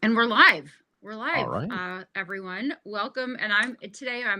And we're live. We're All live, right. everyone. Welcome. And I'm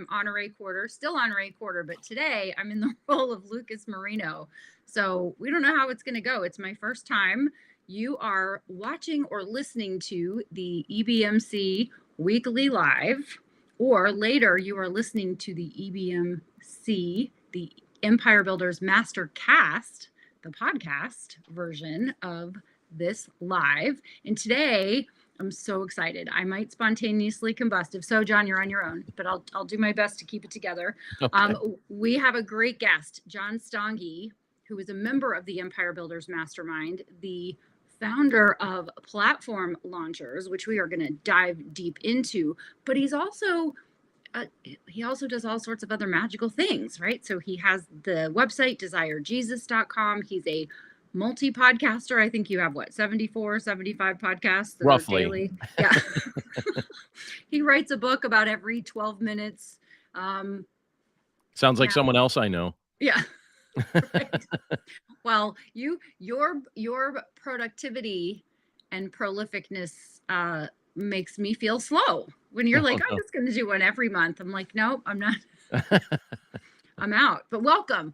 honorary quarter, still honorary quarter, but today I'm in the role of Lucas Marino. So we don't know how it's going to go. It's my first time. You are watching or listening to the EBMC Weekly Live, or later you are listening to the EBMC, the Empire Builders MasterCast, the podcast version of this live. And today, I'm so excited. I might spontaneously combust. If so, John, you're on your own, but I'll do my best to keep it together. Okay. We have a great guest, John Stange, who is a member of the Empire Builders Mastermind, the founder of Platform Launchers, which we are going to dive deep into. But he also does all sorts of other magical things, right? So he has the website desirejesus.com. He's a multi-podcaster. I think you have 74, 75 podcasts that are Roughly. daily. Yeah. He writes a book about every 12 minutes. Sounds like Yeah. someone else I know. Yeah. Right. Well, your productivity and prolificness makes me feel slow. When you're like, I'm No. just going to do one every month. I'm like, nope, I'm not. I'm out. But welcome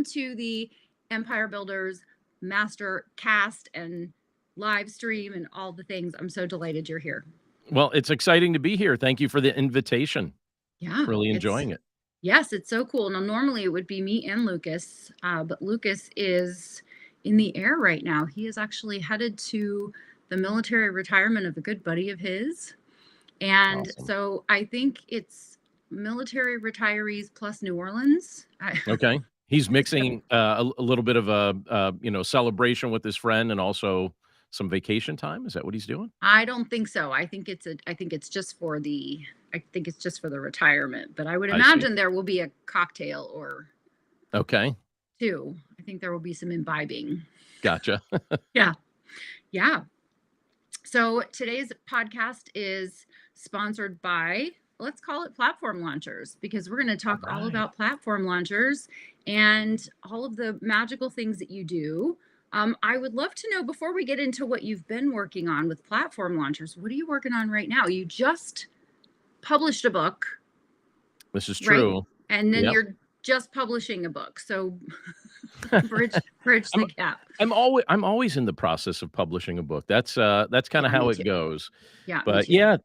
to the Empire Builders Master Cast and live stream and all the things. I'm so delighted you're here. Well, it's exciting to be here. Thank you for the invitation. Yeah, Really enjoying it. Yes, it's so cool. Now, normally it would be me and Lucas, but Lucas is in the air right now. He is actually headed to the military retirement of a good buddy of his. And Awesome. so I think it's military retirees plus New Orleans. Okay. He's mixing a little bit of a celebration with his friend and also some vacation time. Is that what he's doing? I don't think so. I think it's just for the retirement, but I would I see. imagine there will be a cocktail or Okay. two. I think there will be some imbibing. Gotcha. Yeah. Yeah. So today's podcast is sponsored by, let's call it Platform Launchers, because we're going to talk all about Platform Launchers and all of the magical things that you do. I would love to know, before we get into what you've been working on with Platform Launchers, what are you working on right now? You just published a book. This is true. Right? And then Yep. you're just publishing a book. So bridge the gap. I'm always in the process of publishing a book. That's kind of how it goes. Yeah. But yeah,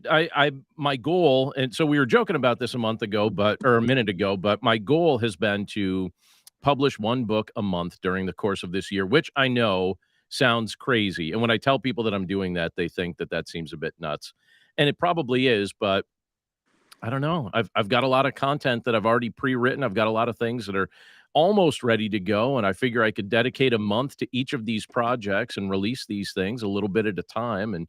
I my goal, and so we were joking about this a minute ago, but my goal has been to publish one book a month during the course of this year, which I know sounds crazy. And when I tell people that I'm doing that, they think that seems a bit nuts. And it probably is, but I don't know. I've got a lot of content that I've already pre-written. I've got a lot of things that are almost ready to go, and I figure I could dedicate a month to each of these projects and release these things a little bit at a time, and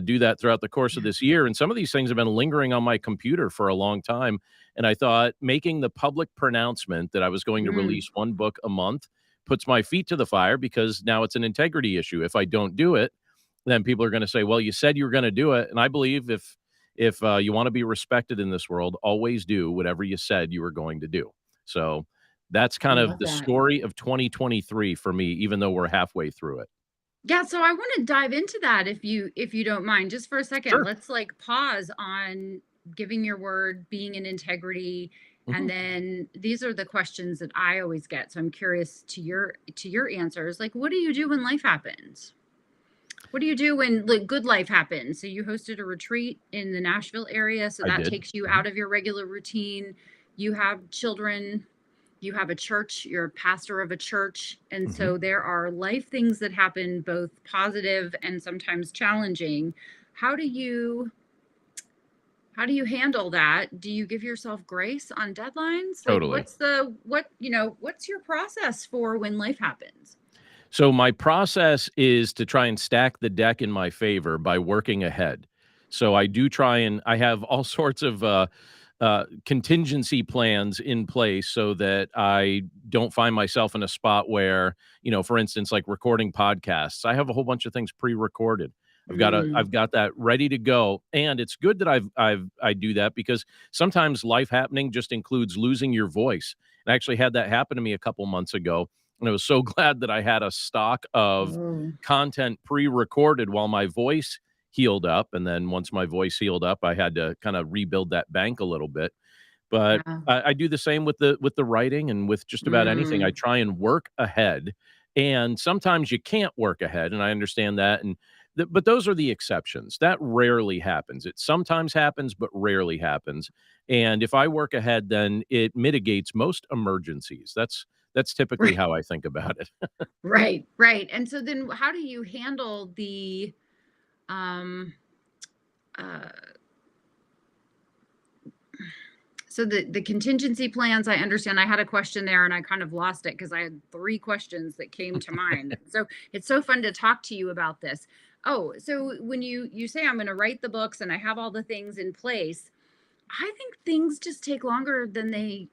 do that throughout the course of this year. And some of these things have been lingering on my computer for a long time, and I thought making the public pronouncement that I was going to release one book a month puts my feet to the fire, because now it's an integrity issue. If I don't do it, then people are going to say, well, you said you were going to do it. And I believe if you want to be respected in this world, always do whatever you said you were going to do. So that's kind of the story of 2023 for me, even though we're halfway through it. Yeah, so I want to dive into that if you don't mind, just for a second. Sure. Let's pause on giving your word, being in integrity, and then these are the questions that I always get. So I'm curious to your answers. What do you do when life happens? What do you do when good life happens? So you hosted a retreat in the Nashville area, so that takes you out of your regular routine. You have children, you have a church, you're a pastor of a church. And so there are life things that happen, both positive and sometimes challenging. How do you handle that? Do you give yourself grace on deadlines? Totally. What's your process for when life happens? So my process is to try and stack the deck in my favor by working ahead. So I do try, and I have all sorts of contingency plans in place so that I don't find myself in a spot where, for instance, like recording podcasts, I have a whole bunch of things pre-recorded. I've got that ready to go. And it's good that I do that, because sometimes life happening just includes losing your voice. And I actually had that happen to me a couple months ago. And I was so glad that I had a stock of Oh, content pre-recorded while my voice healed up. And then once my voice healed up, I had to kind of rebuild that bank a little bit. But yeah. I do the same with the writing and with just about anything. I Mm, try and work ahead, and sometimes you can't work ahead, and I understand that. And but those are the exceptions. That rarely happens. It sometimes happens, but rarely happens. And if I work ahead, then it mitigates most emergencies. That's typically right, how I think about it. right, right. And so then how do you handle the um uh so the contingency plans? I understand. I had a question there and I kind of lost it because I had three questions that came to mind. So it's so fun to talk to you about this. Oh, so when you say I'm going to write the books and I have all the things in place, I think things just take longer than they,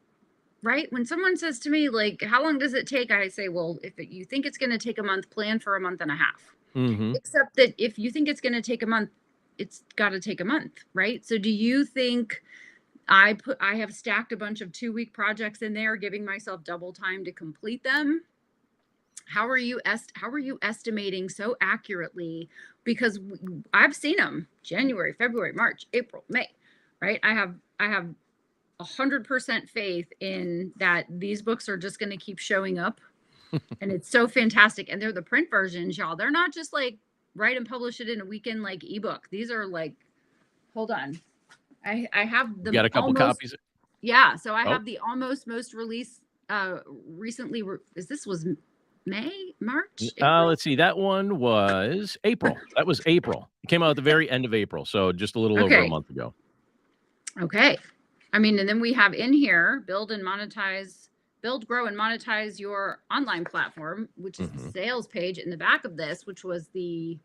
right? When someone says to me, like, how long does it take? I say, well, if you think it's going to take a month, plan for a month and a half. Hmm. Except that if you think it's going to take a month, it's got to take a month, right? So do you think I have stacked a bunch of 2-week projects in there, giving myself double time to complete them? How are you estimating so accurately? Because I've seen them January, February, March, April, May, right? I have 100% faith in that these books are just going to keep showing up, and it's so fantastic. And they're the print versions, y'all. They're not just like write and publish it in a weekend like ebook. These are like, hold on, I have You got them a couple almost. copies? Yeah, so I Oh, have the almost most release recently. Is this was May, March, April? let's see. That one was April. That was April. It came out at the Okay. very end of April, so just a little over a Okay. month ago. Okay. I mean, and then we have in here build, grow, and monetize your online platform, which is the Hmm. sales page in the back of this, which was the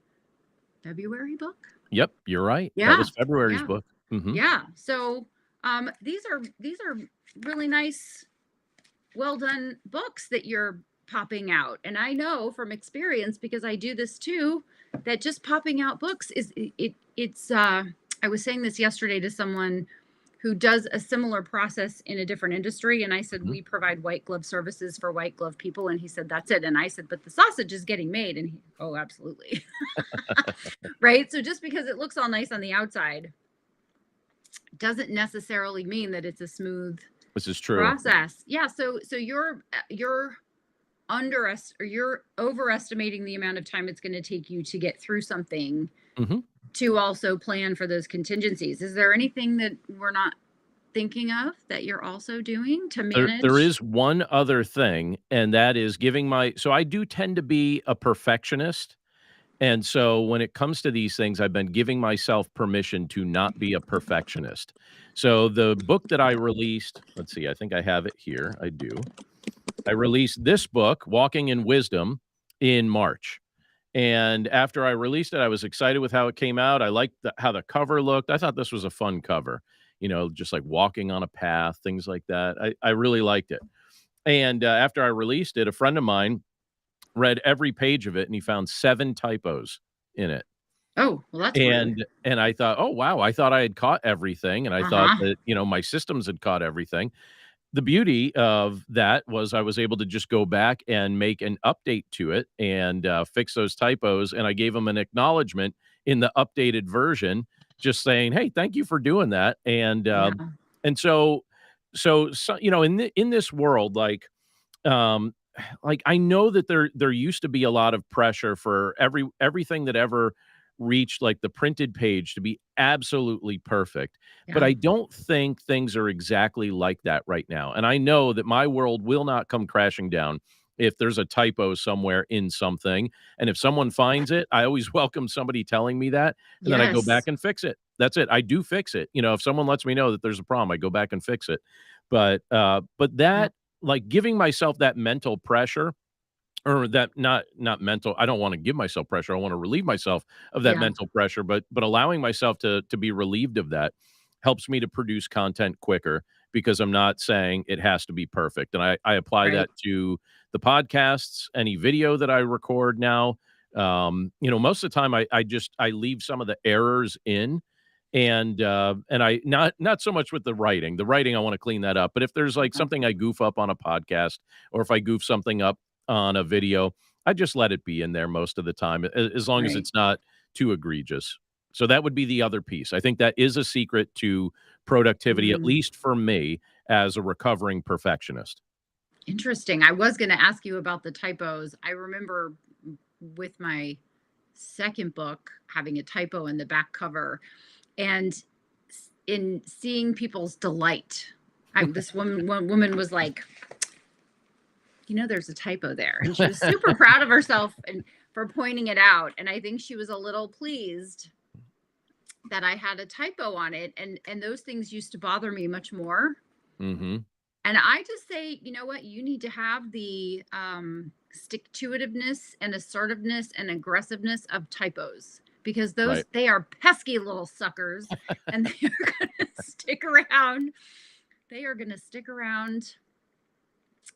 February book. Yep, you're right. That Yeah. was February's Yeah. book. Hmm. Yeah. So these are really nice, well done books that you're popping out. And I know from experience, because I do this too, that just popping out books is it's I was saying this yesterday to someone who does a similar process in a different industry, and I said, Hmm. we provide white glove services for white glove people, and he said, that's it. And I said, but the sausage is getting made. And he, oh, absolutely. Right. So just because it looks all nice on the outside doesn't necessarily mean that it's a smooth This is true. process. Yeah. So you're or you're overestimating the amount of time it's going to take you to get through something, Hmm. to also plan for those contingencies. Is there anything that we're not thinking of that you're also doing to There manage? is one other thing, and that is giving so I do tend to be a perfectionist. And so when it comes to these things, I've been giving myself permission to not be a perfectionist. So the book that I released, let's see, I think I have it here. I do. I released this book, Walking in Wisdom, in March. And after I released it, I was excited with how it came out. I liked how the cover looked. I thought this was a fun cover, just like walking on a path, things like that. I really liked it. And after I released it, a friend of mine read every page of it and he found 7 typos in it. Oh, well, that's rude. And I thought, "Oh, wow, I thought I had caught everything, and I thought Uh-huh. that, my systems had caught everything." The beauty of that was I was able to just go back and make an update to it and, fix those typos, and I gave him an acknowledgement in the updated version just saying, "Hey, thank you for doing that." Yeah. And so, in this world, um, I know that there used to be a lot of pressure for everything that ever reached like the printed page to be absolutely perfect. But Yeah. I don't think things are exactly like that right now. And I know that my world will not come crashing down if there's a typo somewhere in something. And if someone finds it, I always welcome somebody telling me that. And then I go back Yes. and fix it. That's it. I do fix it. If someone lets me know that there's a problem, I go back and fix it. But Yeah. that, like, giving myself that mental pressure, or that, not mental, I don't wanna give myself pressure, I wanna relieve myself of that Yeah. mental pressure, but allowing myself to be relieved of that helps me to produce content quicker because I'm not saying it has to be perfect, and I apply Right. that to the podcasts, any video that I record now. Most of the time I leave some of the errors in, and I not so much with the writing. The writing, I wanna clean that up, but if there's, like, Uh-huh. something I goof up on a podcast, or if I goof something up on a video, I just let it be in there most of the time, as long as Right. it's not too egregious. So that would be the other piece. I think that is a secret to productivity, at Mm, least for me as a recovering perfectionist. interesting. I was going to ask you about the typos. I remember with my second book having a typo in the back cover, and in seeing people's delight. This woman was like, there's a typo there, and she was super proud of herself and for pointing it out. And I think she was a little pleased that I had a typo on it, and those things used to bother me much more. Hmm. And I just say, you know what, you need to have the stick to itiveness and assertiveness and aggressiveness of typos, because Right. they are pesky little suckers, and they are going to stick around. They are going to stick around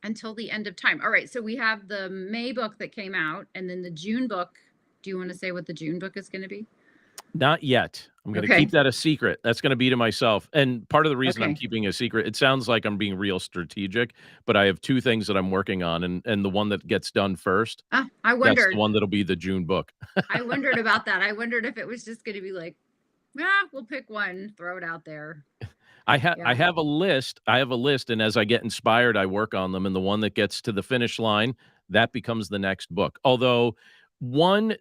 until the end of time. All right, so we have the May book that came out, and then the June book. Do you want to say what the June book is going to be? Not yet. I'm going to Okay. keep that a secret. That's going to be to myself. And part of the reason I'm Okay. keeping a secret, it sounds like I'm being real strategic, but I have two things that I'm working on, and the one that gets done first, I that's the wondered. one that'll be the June book. I wondered about that. I wondered if it was just going to be like, we'll pick one, throw it out there. I Yeah. have a list. I have a list, and as I get inspired, I work on them. And the one that gets to the finish line, that becomes the next book. Although Okay.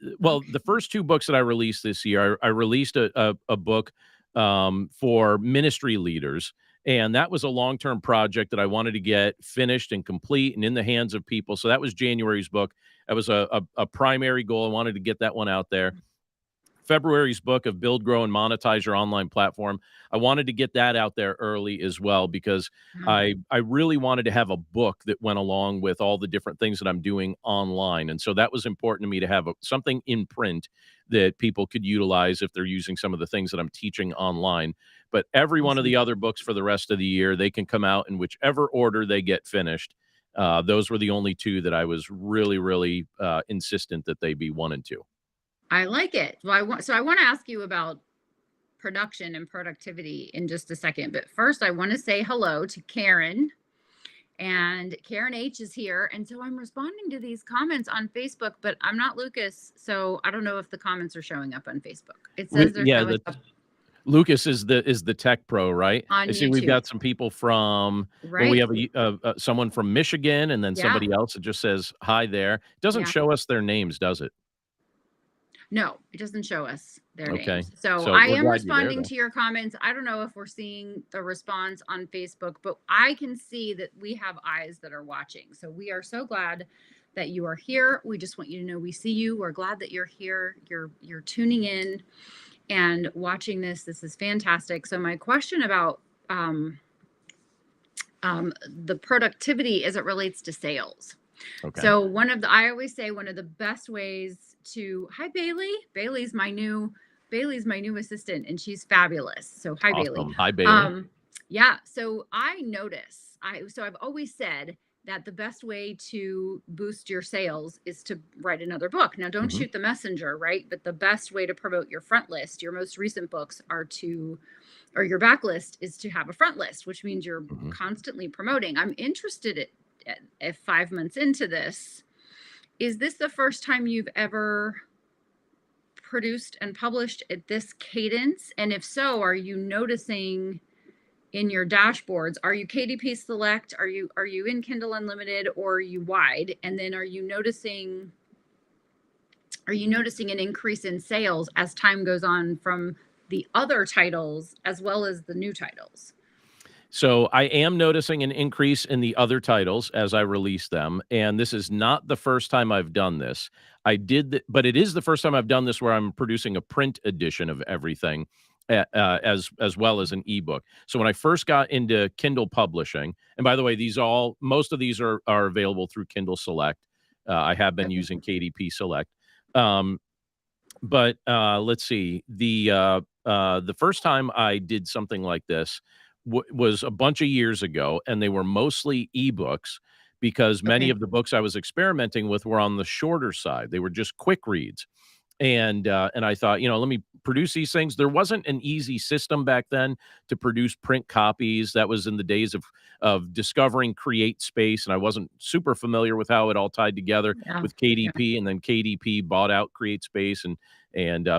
the first two books that I released this year, I released a book for ministry leaders. And that was a long-term project that I wanted to get finished and complete and in the hands of people. So that was January's book. That was a primary goal. I wanted to get that one out there. February's book of Build, Grow, and Monetize Your Online Platform. I wanted to get that out there early as well, because Yeah. I really wanted to have a book that went along with all the different things that I'm doing online. And so that was important to me to have something in print that people could utilize if they're using some of the things that I'm teaching online. But every one of Awesome. the other books for the rest of the year, they can come out in whichever order they get finished. Those were the only two that I was really, really insistent that they be 1 and 2. I like it. Well, I want to ask you about production and productivity in just a second. But first, I want to say hello to Karen. And Karen H is here. And so I'm responding to these comments on Facebook, but I'm not Lucas. So I don't know if the comments are showing up on Facebook. It says they're Yeah, showing up Lucas is the tech pro, right? I on see we've YouTube. got some people from, well, we Right. have someone from Michigan, and then Yeah. somebody else that just says hi there. It doesn't Yeah. show us their names, does it? No, it doesn't show us their Okay. names. So So I we're am glad you're there, responding though. to your comments. I don't know if we're seeing the response on Facebook, but I can see that we have eyes that are watching. So we are so glad that you are here. We just want you to know we see you. We're glad that you're here. You're tuning in and watching this. This is fantastic. So my question about the productivity as it relates to sales. Okay. So I always say one of the best ways to, hi Bailey. Bailey's my new assistant, and she's fabulous. So hi Bailey. Awesome. Hi, Bailey. Yeah. So I've always said that the best way to boost your sales is to write another book. Now, don't Mhm. shoot the messenger, right? But the best way to promote your front list, your most recent books, or your backlist is to have a front list, which means you're Mhm. constantly promoting. I'm interested at 5 months into this. Is this the first time you've ever produced and published at this cadence? And if so, are you noticing in your dashboards, are you KDP Select? Are you in Kindle Unlimited, or are you wide? And then are you noticing an increase in sales as time goes on from the other titles as well as the new titles? So I am noticing an increase in the other titles as I release them, and this is not the first time I've done this. But it is the first time I've done this where I'm producing a print edition of everything, as well as an ebook. So when I first got into Kindle publishing, and by the way, most of these are available through Kindle Select. I have been Okay. using KDP Select, but let's see. The first time I did something like this was a bunch of years ago, and they were mostly ebooks, because many Okay. of the books I was experimenting with were on the shorter side. They were just quick reads. And I thought, let me produce these things. There wasn't an easy system back then to produce print copies. That was in the days of discovering Create Space, and I wasn't super familiar with how it all tied together Yeah. with Yeah. KDP, and then KDP bought out Create Space and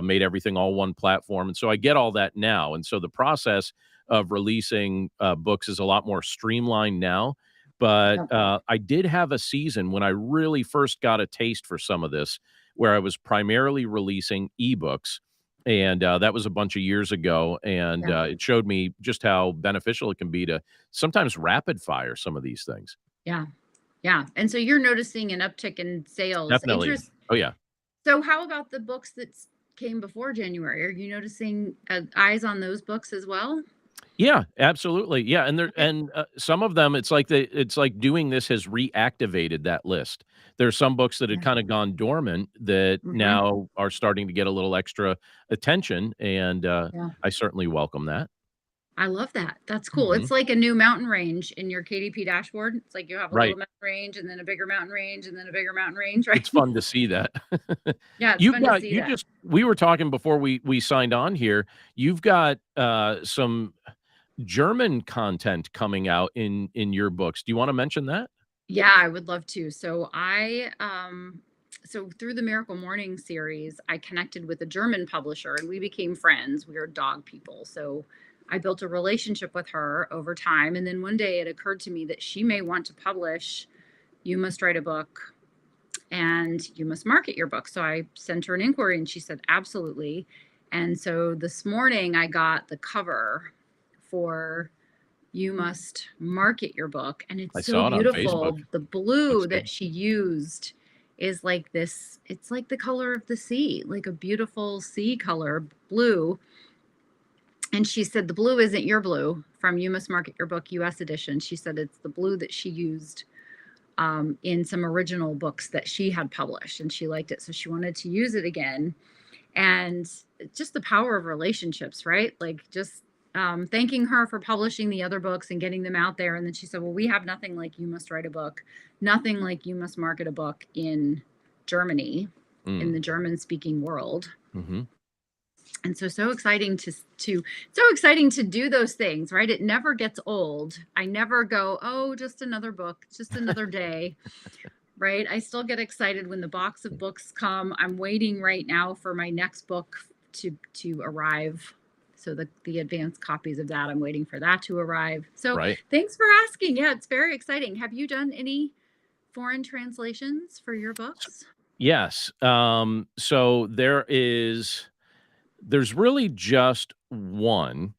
made everything all one platform. And so I get all that now. And so the process of releasing books is a lot more streamlined now. But Yep. I did have a season when I really first got a taste for some of this, where I was primarily releasing ebooks. And that was a bunch of years ago. And Yeah. it showed me just how beneficial it can be to sometimes rapid fire some of these things. Yeah. Yeah. And so you're noticing an uptick in sales Definitely. interest. Oh, yeah. So how about the books that came before January? Are you noticing eyes on those books as well? Yeah, absolutely. Yeah, and there Okay. and some of them, it's like doing this has reactivated that list. There's some books that had Yeah. kind of gone dormant that Hmm. now are starting to get a little extra attention, and Yeah. I certainly welcome that. I love that. That's cool. It's Mhm. like a new mountain range in your KDP dashboard. It's like you have a little Right. mountain range and then a bigger mountain range and then a bigger mountain range, right? It's fun to see that. Yeah, it's You've fun to got see you that. just we were talking before we signed on here. You've got some German content coming out in your books. Do you want to mention that? Yeah, I would love to. So through the Miracle Morning series, I connected with a German publisher and we became friends. We are dog people. So I built a relationship with her over time. And then one day it occurred to me that she may want to publish You Must Write a Book and You Must Market Your Book. So I sent her an inquiry and she said, absolutely. And so this morning I got the cover for You Must Market Your Book, and I it's so saw it on Facebook. beautiful. The blue Looks that good. she used is like this, it's like the color of the sea, like a beautiful sea color blue. And she said the blue isn't your blue from You Must Market Your Book US edition. She said it's the blue that she used in some original books that she had published, and she liked it, so she wanted to use it again. And just the power of relationships, right? Like just thanking her for publishing the other books and getting them out there. And then she said, well, we have nothing like You Must Write a Book, nothing like You Must Market a Book in Germany, in Mm. the German speaking world. Mhm. And so exciting so exciting to do those things, right? It never gets old. I never go, oh, just another book, just another day, right? I still get excited when the box of books come. I'm waiting right now for my next book to arrive. So the advanced copies of that, I'm waiting for that to arrive. So Right. thanks for asking. Yeah, it's very exciting. Have you done any foreign translations for your books? Yes. So there's really just one,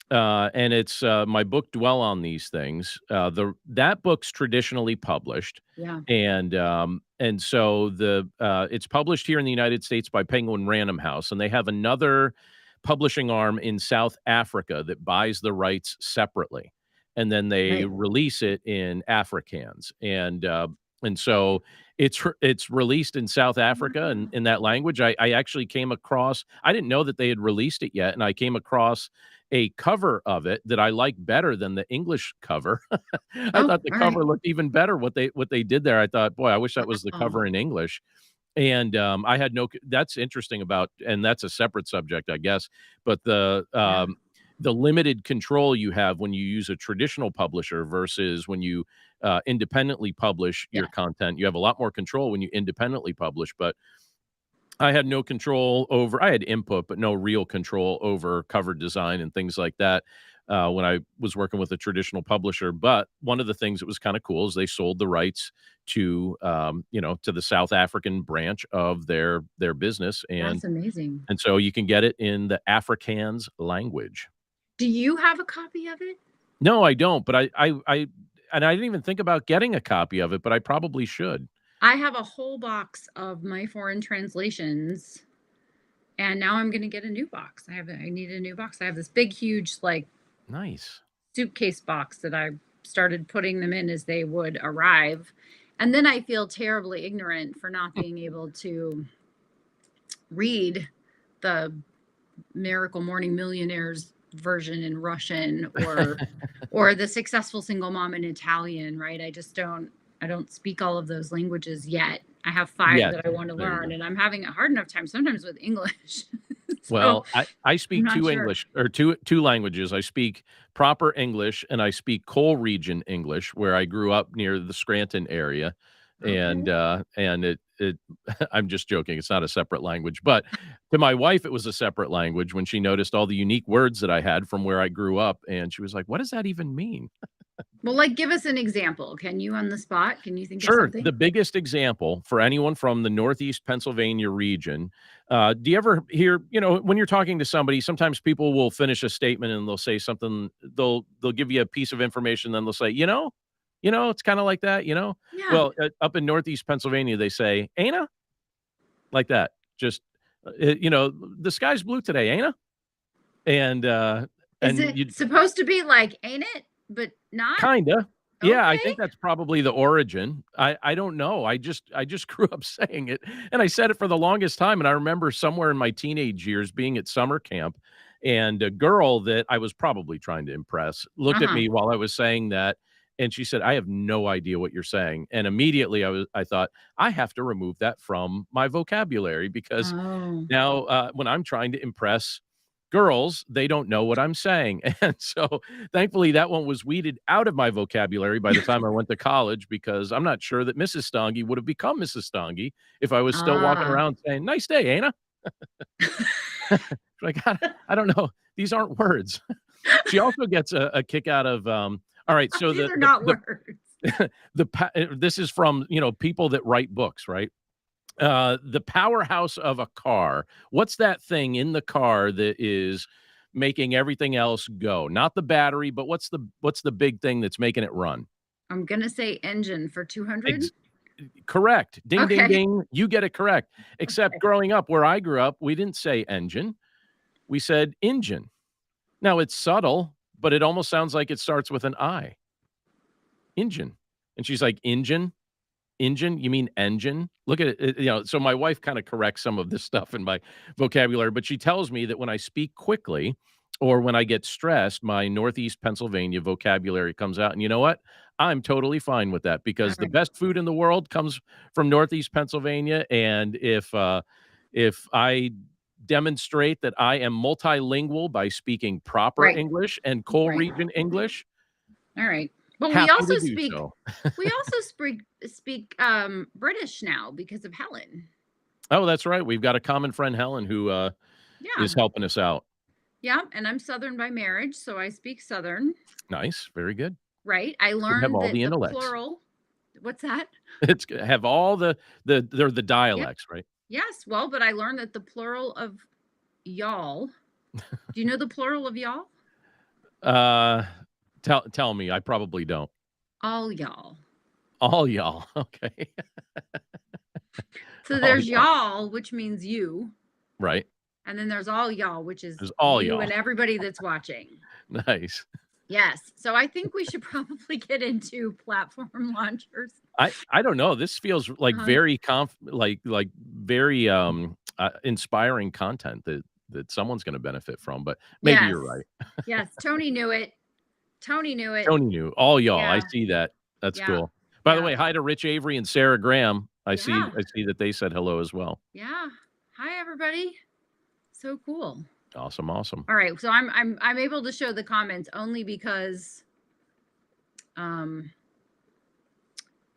and it's my book Dwell on These Things. That book's traditionally published, Yeah. and so it's published here in the United States by Penguin Random House, and they have another publishing arm in South Africa that buys the rights separately, and then they Right. release it in Afrikaans, and so it's released in South Africa and in that language. I actually came across. I didn't know that they had released it yet, and I came across a cover of it that I like better than the English cover. I Oh, thought the all right. cover looked even better. What they did there, I thought, boy, I wish that was the Wow. cover in English. And I had no. That's interesting about, and that's a separate subject, I guess. But Yeah. the limited control you have when you use a traditional publisher versus when you independently publish Yeah. your content. You have a lot more control when you independently publish, but I had no control over. I had input, but no real control over cover design and things like that when I was working with a traditional publisher. But one of the things that was kind of cool is they sold the rights to, to the South African branch of their business, That's amazing. and so you can get it in the Afrikaans language. Do you have a copy of it? No, I don't, but and I didn't even think about getting a copy of it, but I probably should. I have a whole box of my foreign translations, and now I'm gonna get a new box. I need a new box. I have this big, huge, like, Nice. suitcase box that I started putting them in as they would arrive, and then I feel terribly ignorant for not being able to read the Miracle Morning Millionaires version in Russian or the Successful Single Mom in Italian, right? I don't speak all of those languages yet. I have 5 Yes, that I want to there you learn, go. and I'm having a hard enough time sometimes with English. So Well, I I'm speak not 2 sure. English or two languages. I speak proper English, and I speak coal region English, where I grew up near the Scranton area, Okay. and it I'm just joking, it's not a separate language, but to my wife, it was a separate language when she noticed all the unique words that I had from where I grew up, and she was like, "What does that even mean?" Well, like, give us an example. Can you on the spot? Can you think of Sure. something? The biggest example for anyone from the Northeast Pennsylvania region, do you ever hear, when you're talking to somebody, sometimes people will finish a statement and they'll say something, they'll give you a piece of information, then they'll say, it's kind of like that. Yeah. Well, up in Northeast Pennsylvania, they say, ain't a like that. Just, the sky's blue today, ain't a? And, Is and it you supposed to be like, "Ain't it?" But not? kinda. Yeah, I Okay. think that's probably the origin. I don't know. I just grew up saying it, and I said it for the longest time, and I remember somewhere in my teenage years being at summer camp, and a girl that I was probably trying to impress looked at Uh-huh. me while I was saying that, and she said, "I have no idea what you're saying." And immediately I thought, "I have to remove that from my vocabulary because Oh. now, when I'm trying to impress girls, they don't know what I'm saying." And so, thankfully, that one was weeded out of my vocabulary by the time I went to college because I'm not sure that Mrs. Stange would have become Mrs. Stange if I was still walking Ah. around saying, "Nice day, ain't I?" Like, I don't know. These aren't words. She also gets a kick out of, all right, so These are not words. this is from, people that write books, right? The powerhouse of a car. What's that thing in the car that is making everything else go? Not the battery, but what's the big thing that's making it run? I'm gonna say engine for 200. Ex Correct. Ding, ding, Okay. ding. You get it correct. Except Okay. growing up where I grew up, we didn't say engine. We said engine. Now it's subtle, but it almost sounds like it starts with an I. Engine. And she's like, "Engine? Engine? You mean engine?" Look at it, so my wife kinda corrects some of this stuff in my vocabulary, but she tells me that when I speak quickly or when I get stressed, my Northeast Pennsylvania vocabulary comes out, and you know what? I'm totally fine with that All because the right. best food in the world comes from Northeast Pennsylvania, and if I demonstrate that I am multilingual by speaking proper Right. English and coal Right. region English, All right. But we happy also to do speak so. British now because of Helen. Oh, that's right. We've got a common friend, Helen, who, Yeah. is helping us out. Yeah, and I'm Southern by marriage, so I speak Southern, Nice, very good. right? I Should have learned all the that the intellects. plural. What's that? It's g have all they're the Yep. dialects, right? Yes, well, but I learned that the plural of y'all. Do you know the plural of y'all? Uh, tell me, I probably don't. All y'all. All y'all, okay. So All there's y'all, y'all, which means you, right. and then there's all y'all, which is There's all you y'all. and everybody that's watching. Nice. Yes. So I think we should probably get into platform launchers. I don't know, this feels like Uh, very very, inspiring content that someone's gonna benefit from, but maybe yes. you're right. Yes. Tony knew it. Tony knew it. Tony knew. All y'all, I Yeah. see that. That's Yeah. cool. By the Yeah. way, hi to Rich Avery and Sarah Graham. I see Yeah. I see that they said hello as well. Yeah. Hi everybody. So cool. Awesome, awesome. All right. So I'm able to show the comments only because um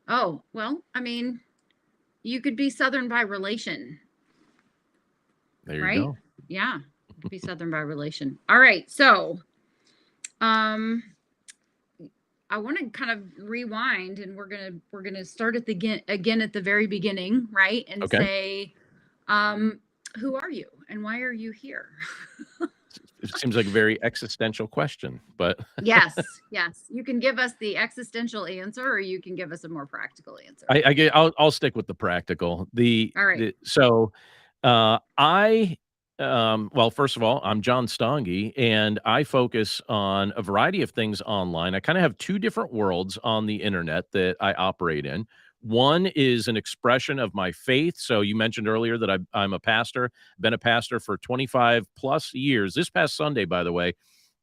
oh, well, I mean, you could be Southern by relation, There you right? go. Yeah. You could be Southern by relation. All right. So um I want to kind of rewind and we're gonna start at the again at the very beginning, right? And Okay. say, um, who are you and why are you here? It seems like a very existential question, but Yes, yes. You can give us the existential answer or you can give us a more practical answer. I'll stick with the practical. All right. Well, first of all, I'm John Stange, and I focus on a variety of things online. I kind of have two different worlds on the internet that I operate in. One is an expression of my faith. So you mentioned earlier that I'm a pastor, been a pastor for 25 plus years. This past Sunday, by the way,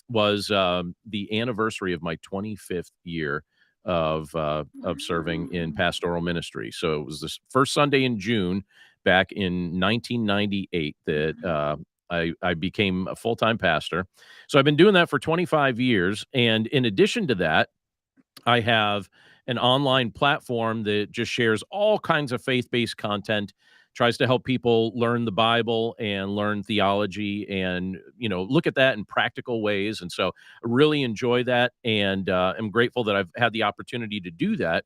was the anniversary of my 25th year of serving in Wow. pastoral ministry. So it was this first Sunday in June back in 1998 that I became a full-time pastor. So I've been doing that for 25 years. And in addition to that, I have an online platform that just shares all kinds of faith-based content, tries to help people learn the Bible and learn theology and, look at that in practical ways. And so I really enjoy that. And I'm grateful that I've had the opportunity to do that.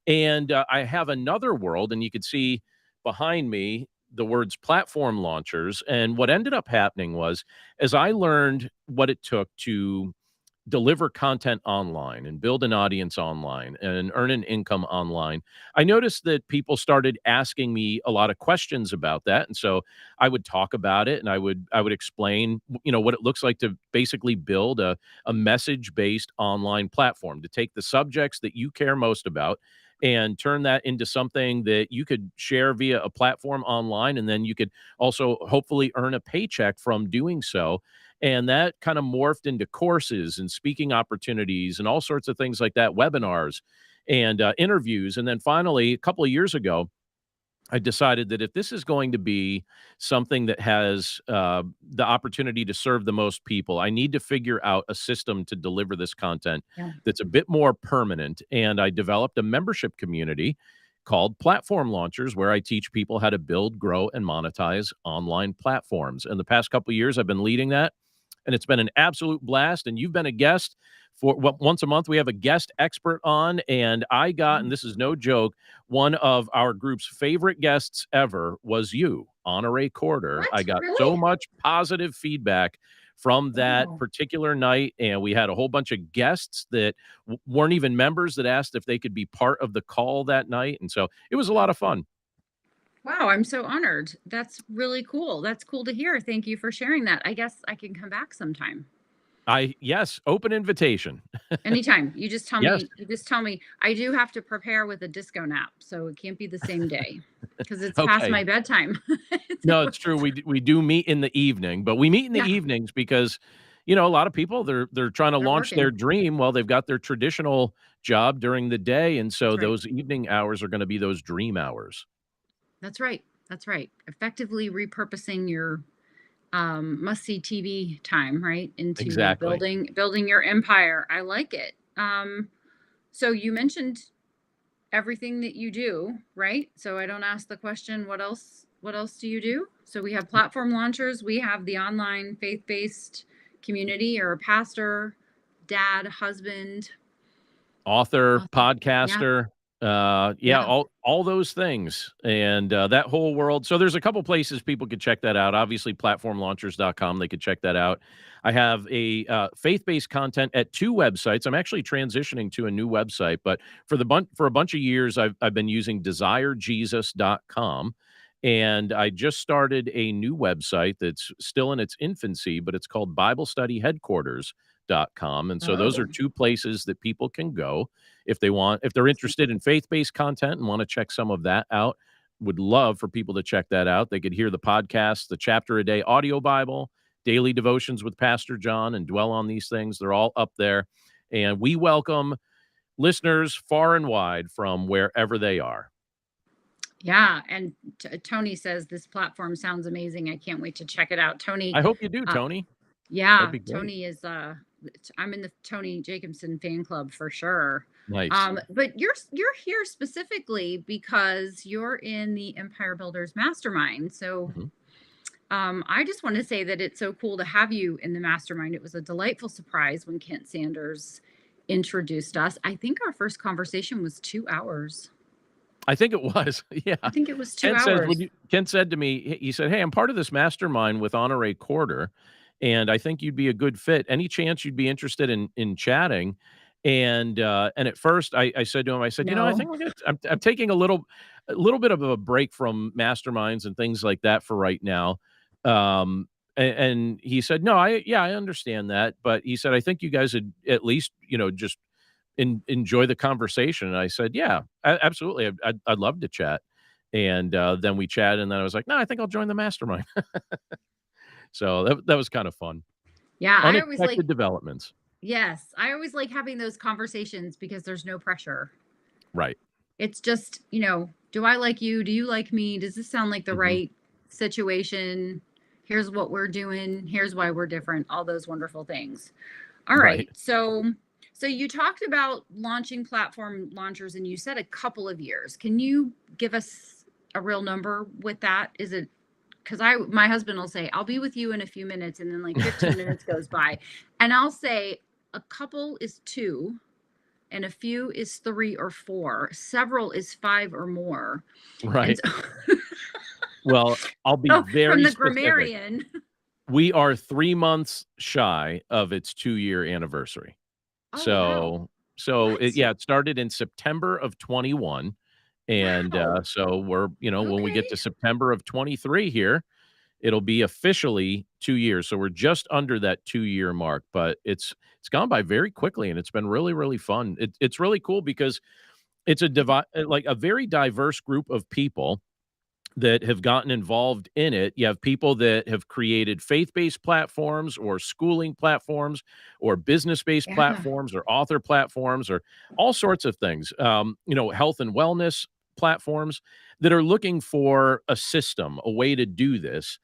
And I have another world, and you could see behind me the words platform launchers. And what ended up happening was, as I learned what it took to deliver content online and build an audience online and earn an income online, I noticed that people started asking me a lot of questions about that. And so I would talk about it, and I would explain, what it looks like to basically build a message-based online platform, to take the subjects that you care most about and turn that into something that you could share via a platform online, and then you could also hopefully earn a paycheck from doing so. And that kind of morphed into courses and speaking opportunities and all sorts of things like that, webinars and interviews. And then finally, a couple of years ago, I decided that if this is going to be something that has the opportunity to serve the most people, I need to figure out a system to deliver this content Yeah. that's a bit more permanent. And I developed a membership community called Platform Launchers, where I teach people how to build, grow, and monetize online platforms. And the past couple of years, I've been leading that, and it's been an absolute blast. And you've been a guest for once a month. We have a guest expert on, and I got, and this is no joke, one of our group's favorite guests ever was you, Honore Corder. I What? got so Really? much positive feedback from that Wow. particular night, and we had a whole bunch of guests that weren't even members that asked if they could be part of the call that night, and so it was a lot of fun. Wow, I'm so honored. That's really cool. That's cool to hear. Thank you for sharing that. I guess I can come back sometime. Yes, open invitation. Anytime. Yes. You just tell me. I do have to prepare with a disco nap, so it can't be the same day because it's past Okay. my bedtime. No, it's true. We do meet in the evening, but we meet in the Yeah, evenings because, a lot of people, they're trying to they're launch their working. dream while they've got their traditional job during the day, and so That's right. those evening hours are gonna be those dream hours. That's right. That's right. Effectively repurposing your must-see TV time, right, into Exactly. building your empire. I like it. So you mentioned everything that you do, right? So I don't ask the question, what else do you do? So we have platform launchers, we have the online faith-based community or a pastor, dad, husband, Author, awesome. Yeah, podcaster, yeah, yeah. all those things, and, that whole world. So there's a couple places people could check that out. Obviously, platformlaunchers.com, they could check that out. I have a, faith-based content at 2 websites. I'm actually transitioning to a new website, but for a bunch of years, I've been using desirejesus.com, and I just started a new website that's still in its infancy, but it's called BibleStudyHeadquarters.com. And so those are Oh, 2 places that people can go if they're interested in faith-based content and want to check some of that out. Would love for people to check that out. They could hear the podcast, the chapter a day audio Bible, daily devotions with Pastor John, and dwell on these things. They're all up there. And we welcome listeners far and wide from wherever they are. yeah. And Tony says this platform sounds amazing. I can't wait to check it out. Tony, I hope you do, uh, Tony. That'd yeah, be great. Tony is I'm in the Tony Jacobson fan club for sure. Nice. But you're here specifically because you're in the Empire Builders Mastermind. So Mhm. I just want to say that it's so cool to have you in the mastermind. It was a delightful surprise when Kent Sanders introduced us. I think our first conversation was 2 hours. I think it was. Yeah. I think it was 2 hours. Ken said to me, he said, "Hey, I'm part of this mastermind with Honore Corder, and I think you'd be a good fit. Any chance you'd be interested in chatting?" And at first I said to him, I said, I No. think I'm taking a little bit of a break from masterminds and things like that for right now. And he said, "No, I understand that." But he said, "I think you guys would at least, just enjoy the conversation." And I said, "Yeah, absolutely. I'd love to chat." And then we chatted, and then I was like, "No, I think I'll join the mastermind." So that was kind of fun. Yeah, I always like Unexpected developments. Yes, I always like having those conversations because there's no pressure. Right. It's just, do I like you? Do you like me? Does this sound like the Mhm. right situation? Here's what we're doing. Here's why we're different. All those wonderful things. All Right. right. So you talked about launching platform launchers and you said a couple of years. Can you give us a real number with that? Is it because my husband will say, I'll be with you in a few minutes, and then like 15 minutes goes by. And I'll say a couple is two, and a few is three or four, several is five or more. And Right. so, Well, I'll be so from very the specific. grammarian. We are 3 months shy of its 2-year anniversary. Oh wow. So What? it started in September of 21, and, Wow. so we're when we Okay. get to September of 23 here, it'll be officially 2 years, so we're just under that 2-year mark, but it's gone by very quickly, and it's been really, really fun. It's really cool because it's like, a very diverse group of people that have gotten involved in it. You have people that have created faith-based platforms or schooling platforms or business-based Yeah. platforms or author platforms or all sorts of things, health and wellness platforms that are looking for a system, a way to do this.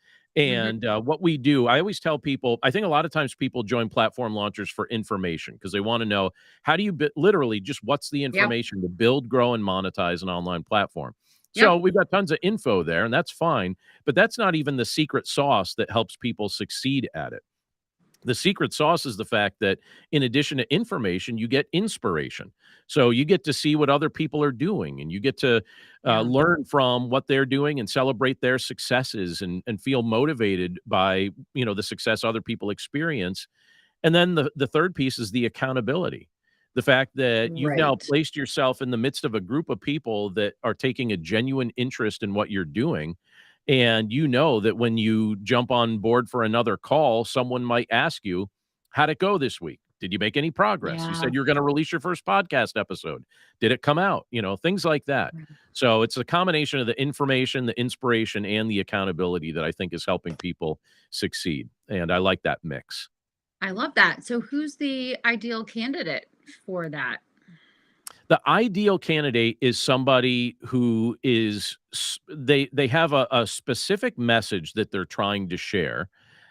Hmm. And what we do, I always tell people, I think a lot of times people join platform launchers for information because they want to know how do you literally just what's the Yep. information to build, grow, and monetize an online platform. So Yep. we've got tons of info there, and that's fine, but that's not even the secret sauce that helps people succeed at it. The secret sauce is the fact that in addition to information, you get inspiration. So you get to see what other people are doing, and you get to Yeah. learn from what they're doing and celebrate their successes and feel motivated by the success other people experience. And then the third piece is the accountability. The fact that you've now Right. placed yourself in the midst of a group of people that are taking a genuine interest in what you're doing. And you know that when you jump on board for another call, someone might ask you, how'd it go this week? Did you make any progress? You Yeah. said you were going to release your first podcast episode. Did it come out? Things like that. So it's a combination of the information, the inspiration, and the accountability that I think is helping people succeed. And I like that mix. I love that. So who's the ideal candidate for that? The ideal candidate is somebody who they have a specific message that they're trying to share,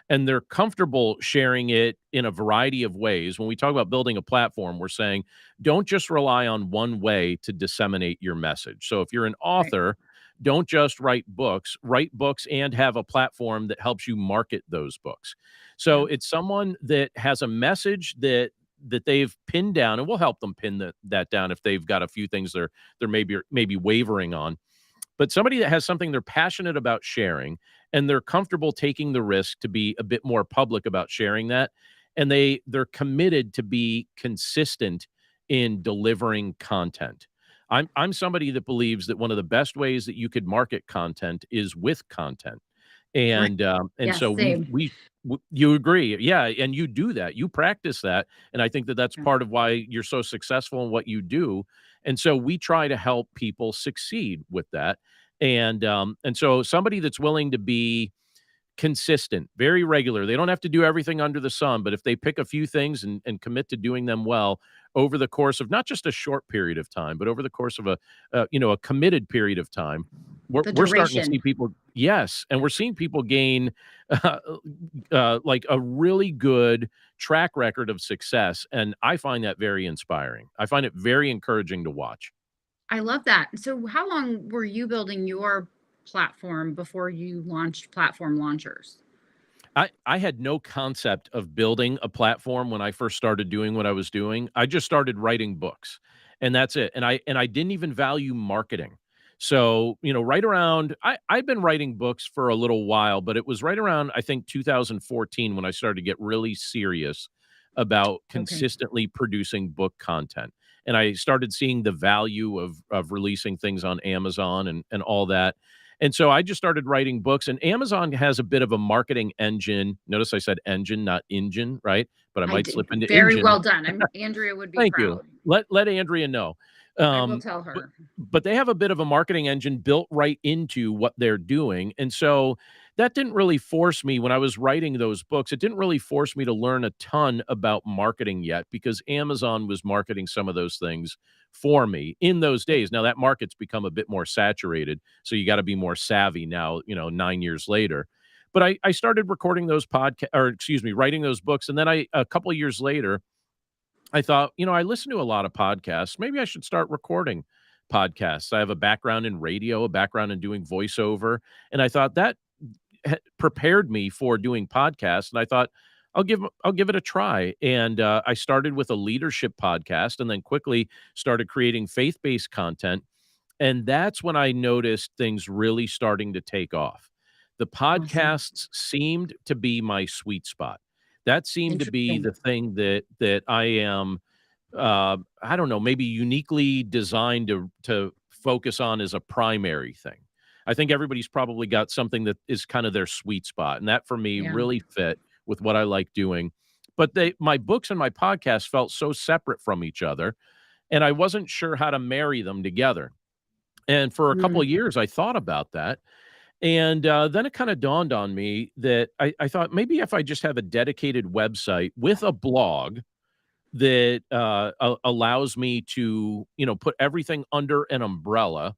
and they're comfortable sharing it in a variety of ways. When we talk about building a platform, we're saying don't just rely on one way to disseminate your message. So if you're an Right. author, don't just write books and have a platform that helps you market those books. So Yeah. it's someone that has a message that they've pinned down, and we'll help them pin that down if they've got a few things they're maybe wavering on. But somebody that has something they're passionate about sharing, and they're comfortable taking the risk to be a bit more public about sharing that, and they're committed to be consistent in delivering content. I'm somebody that believes that one of the best ways that you could market content is with content. Right. And Yes. so Same. you agree. Yeah, and you do that. You practice that, and I think that that's Yeah. part of why you're so successful in what you do. And so we try to help people succeed with that. And so somebody that's willing to be consistent, very regular. They don't have to do everything under the sun, but if they pick a few things and commit to doing them well over the course of not just a short period of time, but over the course of a committed period of time, we're The we're starting to see duration. people. Yes, and we're seeing people gain uh, like a really good track record of success, and I find that very inspiring. I find it very encouraging to watch. I love that. So how long were you building your platform before you launched platform launchers? I had no concept of building a platform when I first started doing what I was doing. I just started writing books, and that's it. And I didn't even value marketing. So, right around I've been writing books for a little while, but it was right around I think 2014 when I started to get really serious about Okay. consistently producing book content. And I started seeing the value of releasing things on Amazon and all that. And so I just started writing books, and Amazon has a bit of a marketing engine. Notice I said engine, not engine, right? But I I might did slip into very engine. well done. Andrea would be Thank you. proud. Let Andrea know. I will Um, tell but her. but they have a bit of a marketing engine built right into what they're doing, and so that didn't really force me when I was writing those books. It didn't really force me to learn a ton about marketing yet because Amazon was marketing some of those things for me in those days. Now that market's become a bit more saturated, so you got to be more savvy now, 9 years later. But I started recording those podcasts, or excuse me, writing those books, and then a couple of years later, I thought, I listen to a lot of podcasts. Maybe I should start recording podcasts. I have a background in radio, a background in doing voiceover, and I thought that prepared me for doing podcasts. And I thought I'll give it a try. And I started with a leadership podcast, and then quickly started creating faith-based content. And that's when I noticed things really starting to take off. The Awesome. podcasts seemed to be my sweet spot. That seemed to be Interesting. the thing that I am, I don't know, maybe uniquely designed to focus on as a primary thing. I think everybody's probably got something that is kind of their sweet spot, and that for me Yeah. really fit with what I like doing. But my books and my podcast felt so separate from each other, and I wasn't sure how to marry them together. And for a couple Mm, of years, I thought about that. And then it kind of dawned on me that I thought maybe if I just have a dedicated website with a blog that allows me to, put everything under an umbrella,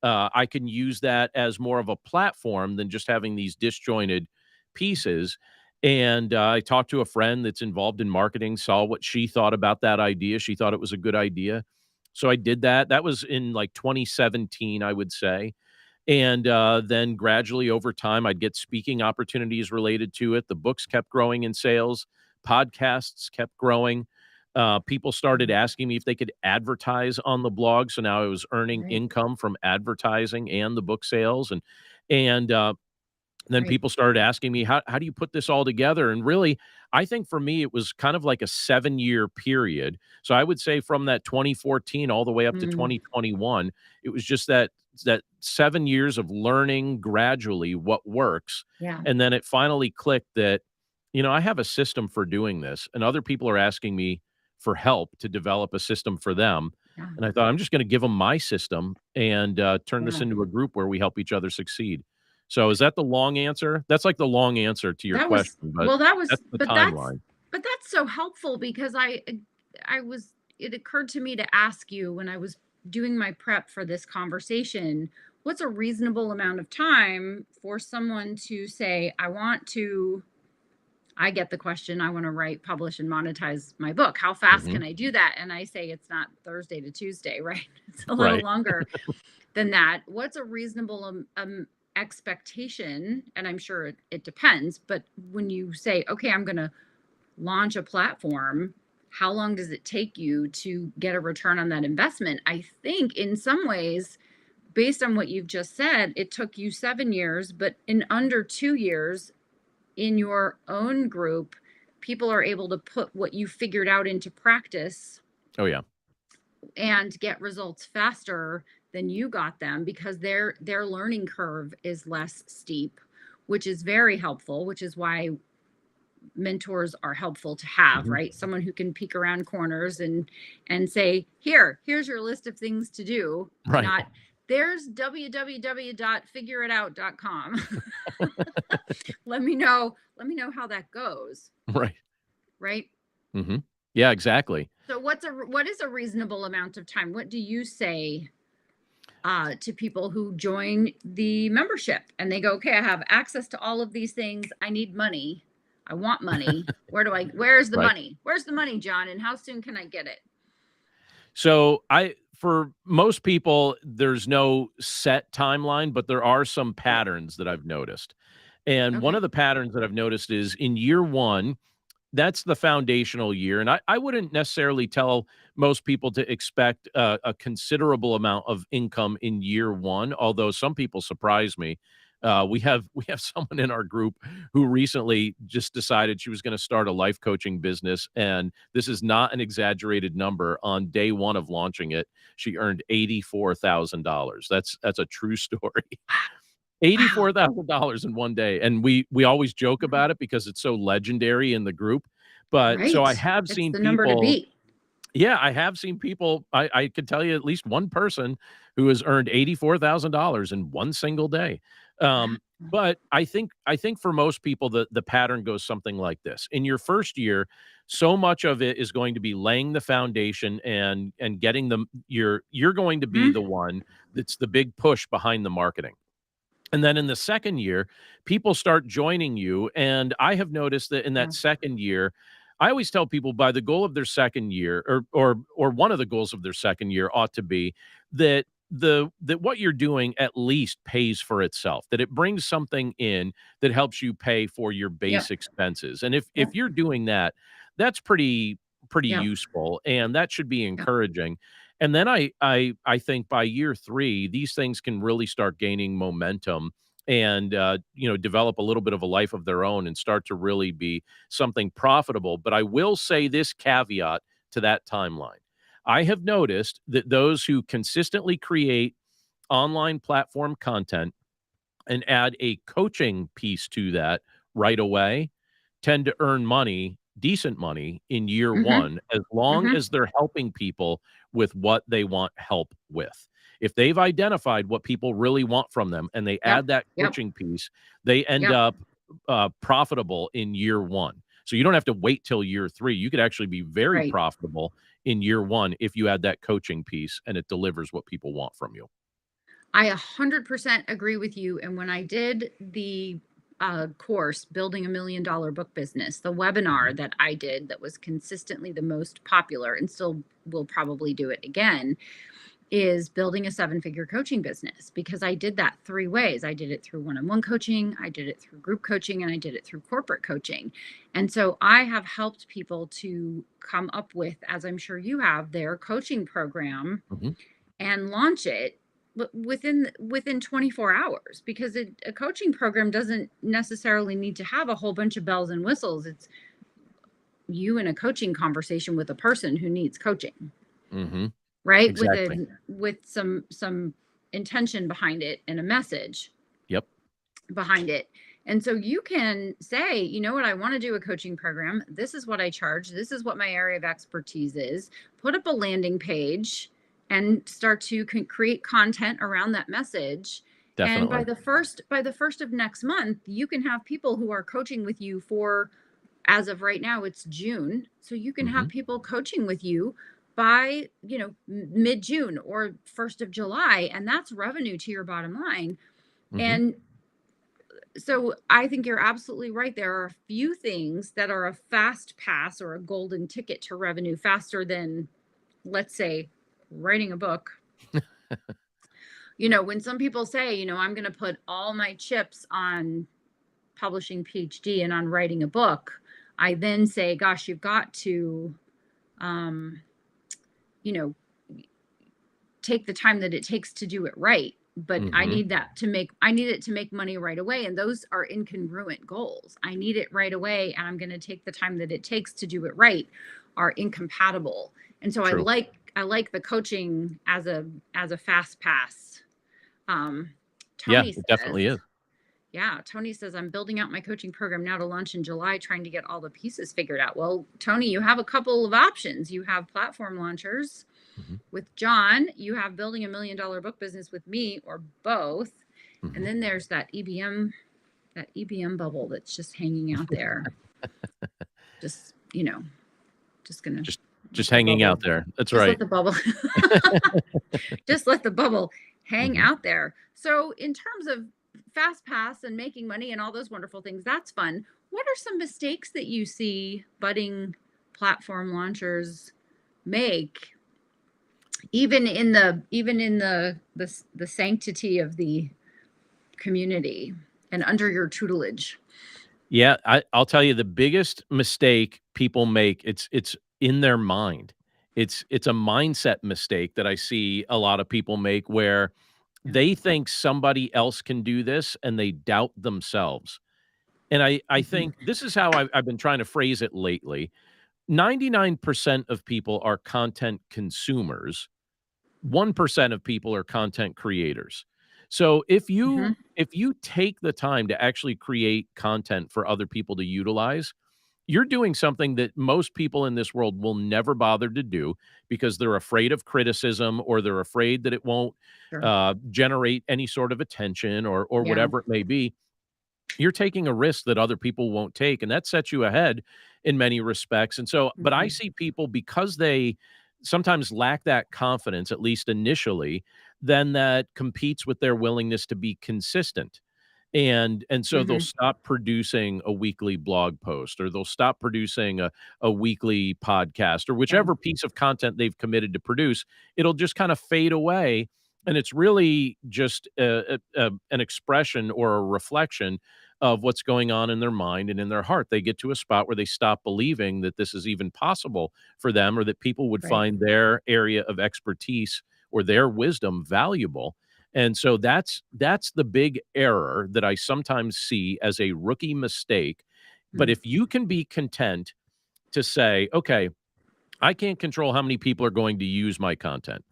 I can use that as more of a platform than just having these disjointed pieces. And I talked to a friend that's involved in marketing, saw what she thought about that idea. She thought it was a good idea. So I did that. That was in like 2017, I would say. And then gradually over time, I'd get speaking opportunities related to it. The books kept growing in sales, podcasts kept growing. People started mm, asking me if they could advertise on the blog. So now I was earning right. income from advertising and the book sales. And then Right. people started asking me, how do you put this all together? And really, I think for me, it was kind of like a 7 year period. So I would say from that 2014 all the way up to Mm, 2021, it was just that 7 years of learning gradually what works. yeah. And then it finally clicked that, I have a system for doing this, and other people are asking me for help to develop a system for them. Yeah. And I thought, I'm just going to give them my system and turn this Yeah. into a group where we help each other succeed. So is that the long answer? That's like the long answer to your That was question, but well, that was that's the timeline. but that's so helpful because I was it occurred to me to ask you when I was doing my prep for this conversation, what's a reasonable amount of time for someone to say, I get the question, I want to write, publish, and monetize my book. How fast Mhm. can I do that? And I say it's not Thursday to Tuesday, right? It's a little Right. longer than that. What's a reasonable expectation? And I'm sure it depends, but when you say, okay, I'm going to launch a platform, how long does it take you to get a return on that investment? I think in some ways, based on what you've just said, it took you 7 years, but in under 2 years in your own group, people are able to put what you figured out into practice Oh, yeah. and get results faster than you got them because their learning curve is less steep, which is very helpful, which is why mentors are helpful to have, Mhm. right? Someone who can peek around corners and say, here's your list of things to do, Right. not there's www.figureitout.com. Let me know how that goes, Right. right? Mhm. Yeah, exactly. So what is a reasonable amount of time? What do you say to people who join the membership and they go, okay, I have access to all of these things. I need money. I want money. Where's the Right. money? Where's the money, John? And how soon can I get it? So for most people, there's no set timeline, but there are some Right. patterns that I've noticed. And one Okay. of the patterns that I've noticed is in year one, that's the foundational year. And I wouldn't necessarily tell most people to expect a considerable amount of income in year one, although some people surprise me. We have someone in our group who recently just decided she was going to start a life coaching business, and this is not an exaggerated number. On day one of launching it, she earned $84,000. That's a true story. Wow. $84,000 in one day, and we always joke Wow. about it because it's so legendary in the group, but so Right. I have It's seen the number to people. beat. Yeah, I have seen people. I could tell you at least one person who has earned $84,000 in one single day. But I think for most people, the pattern goes something like this. In your first year, so much of it is going to be laying the foundation and getting them. You're going to be Mhm. the one that's the big push behind the marketing. And then in the second year, people start joining you. And I have noticed that in Yeah. that second year, I always tell people by the goal of their second year, or one of the goals of their second year ought to be that that what you're doing at least pays for itself, that it brings something in that helps you pay for your base Yep. expenses. And if Yep. you're doing that, that's pretty Yep. useful, and that should be Yep. encouraging. And then I think by year 3, these things can really start gaining momentum and, develop a little bit of a life of their own and start to really be something profitable. But I will say this caveat to that timeline. I have noticed that those who consistently create online platform content and add a coaching piece to that right away tend to earn money, decent money in year Mhm. 1, as long Mhm. as they're helping people with what they want help with. If they've identified what people really want from them and they Yep. add that Yep. coaching piece, they end Yep. up profitable in year 1. So you don't have to wait till year 3. You could actually be very Right. profitable in year 1 if you add that coaching piece and it delivers what people want from you. I 100% agree with you. And when I did the course, Building $1 Million Book Business, the Mhm. webinar that I did that was consistently the most popular and still will probably do it again, is building a 7-figure coaching business, because I did that 3 ways. I did it through one-on-one coaching, I did it through group coaching, and I did it through corporate coaching. And so I have helped people to come up with, as I'm sure you have, their coaching program Mhm. and launch it within 24 hours, because a coaching program doesn't necessarily need to have a whole bunch of bells and whistles. It's you in a coaching conversation with a person who needs coaching, Mhm. right? Exactly. With some intention behind it and a message Yep. behind it. And so you can say, you know what, I want to do a coaching program. This is what I charge. This is what my area of expertise is. Put up a landing page and start to create content around that message. And Definitely. by the first of next month, you can have people who are coaching with you for, as of right now, it's June. So you can have Mhm. people coaching with you by, mid June or 1st of July. And that's revenue to your bottom line. Mhm. And so I think you're absolutely right. There are a few things that are a fast pass or a golden ticket to revenue faster than, let's say, writing a book. When some people say, I'm going to put all my chips on publishing PhD and on writing a book, I then say, gosh, you've got to, um, you know, take the time that it takes to do it right. But Mhm. I need it to make money right away. And those are incongruent goals. I need it right away, and I'm going to take the time that it takes to do it right, are incompatible. And so True. I like the coaching as a fast pass. Um, Yeah, Tony it says, definitely is. yeah, Tony says, I'm building out my coaching program now to launch in July, trying to get all the pieces figured out. Well, Tony, you have a couple of options. You have platform launchers Mhm. with John, you have building $1 million book business with me, or both. And Mhm. then there's that EBM bubble that's just hanging out there. Just, just gonna Just let just the hanging out bubble, there. That's just let right. the bubble, just let the bubble hang Mhm. out there. So in terms of fast pass and making money and all those wonderful things, that's fun. What are some mistakes that you see budding platform launchers make, even in the sanctity of the community and under your tutelage? Yeah, I'll tell you the biggest mistake people make, it's in their mind. It's a mindset mistake that I see a lot of people make where Yeah. they think somebody else can do this and they doubt themselves. And I Mhm. think this is how I've been trying to phrase it lately. 99% of people are content consumers. 1% of people are content creators. So if you take the time to actually create content for other people to utilize, you're doing something that most people in this world will never bother to do because they're afraid of criticism, or they're afraid that it won't Sure. generate any sort of attention, or Yeah. whatever it may be. You're taking a risk that other people won't take, and that sets you ahead in many respects. And so, but I Mhm. see people, because they sometimes lack that confidence, at least initially, then that competes with their willingness to be consistent. And so they'll Mhm. stop producing a weekly blog post, or they'll stop producing a weekly podcast, or Yeah. whichever piece of content they've committed to produce. It'll just kind of fade away, and it's really just an expression or a reflection of what's going on in their mind and in their heart. They get to a spot where they stop believing that this is even possible for them, or that people would Right. find their area of expertise or their wisdom valuable. And so that's the big error that I sometimes see as a rookie mistake. But Mm. if you can be content to say, okay, I can't control how many people are going to use my content.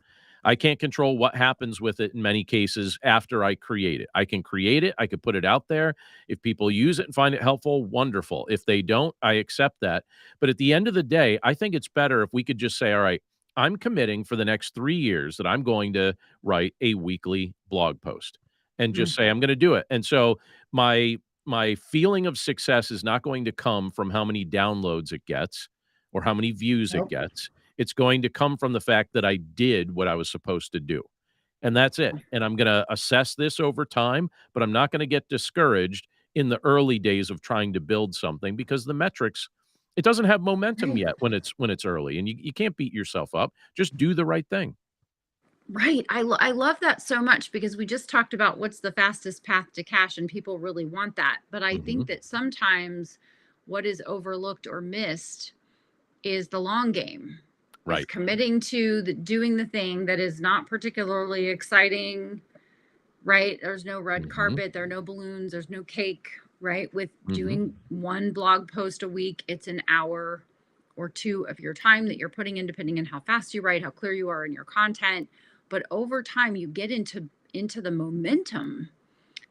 I can't control what happens with it in many cases after I create it. I can create it, I could put it out there. If people use it and find it helpful, wonderful. If they don't, I accept that. But at the end of the day, I think it's better if we could just say, all right, I'm committing for the next 3 years that I'm going to write a weekly blog post, and Mm. just say I'm going to do it. And so my feeling of success is not going to come from how many downloads it gets or how many views it Nope. gets. It's going to come from the fact that I did what I was supposed to do. And that's it. And I'm going to assess this over time, but I'm not going to get discouraged in the early days of trying to build something, because the metrics, it doesn't have momentum Right. yet when it's early, and you can't beat yourself up. Just do the right thing. Right. I love that so much, because we just talked about what's the fastest path to cash, and people really want that. But I Hmm. think that sometimes what is overlooked or missed is the long game, is Right. committing to doing the thing that is not particularly exciting, right? There's no red Hmm. carpet, there are no balloons, there's no cake, right? With Hmm. doing one blog post a week, it's an hour or two of your time that you're putting in, depending on how fast you write, how clear you are in your content. But over time, you get into the momentum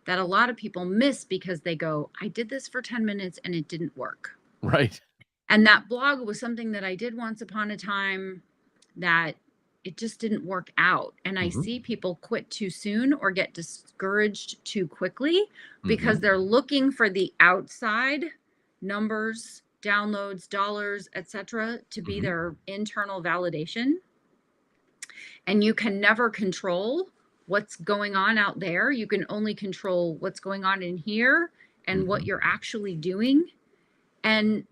that a lot of people miss, because they go, I did this for 10 minutes and it didn't work. Right. And that blog was something that I did once upon a time that it just didn't work out. And I Hmm. see people quit too soon or get discouraged too quickly, Hmm. because they're looking for the outside numbers, downloads, dollars, etc., to be Hmm. their internal validation. And you can never control what's going on out there. You can only control what's going on in here and what Hmm. you're actually doing. And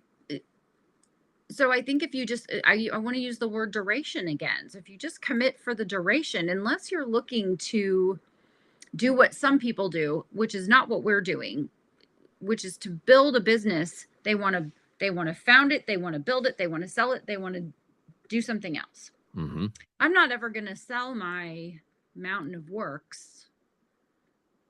so I think if you just, I want to use the word duration again. So if you just commit for the duration, unless you're looking to do what some people do, which is not what we're doing, which is to build a business. They want to found it, they want to build it, they want to sell it, they want to do something else. Hmm. I'm not ever going to sell my mountain of works,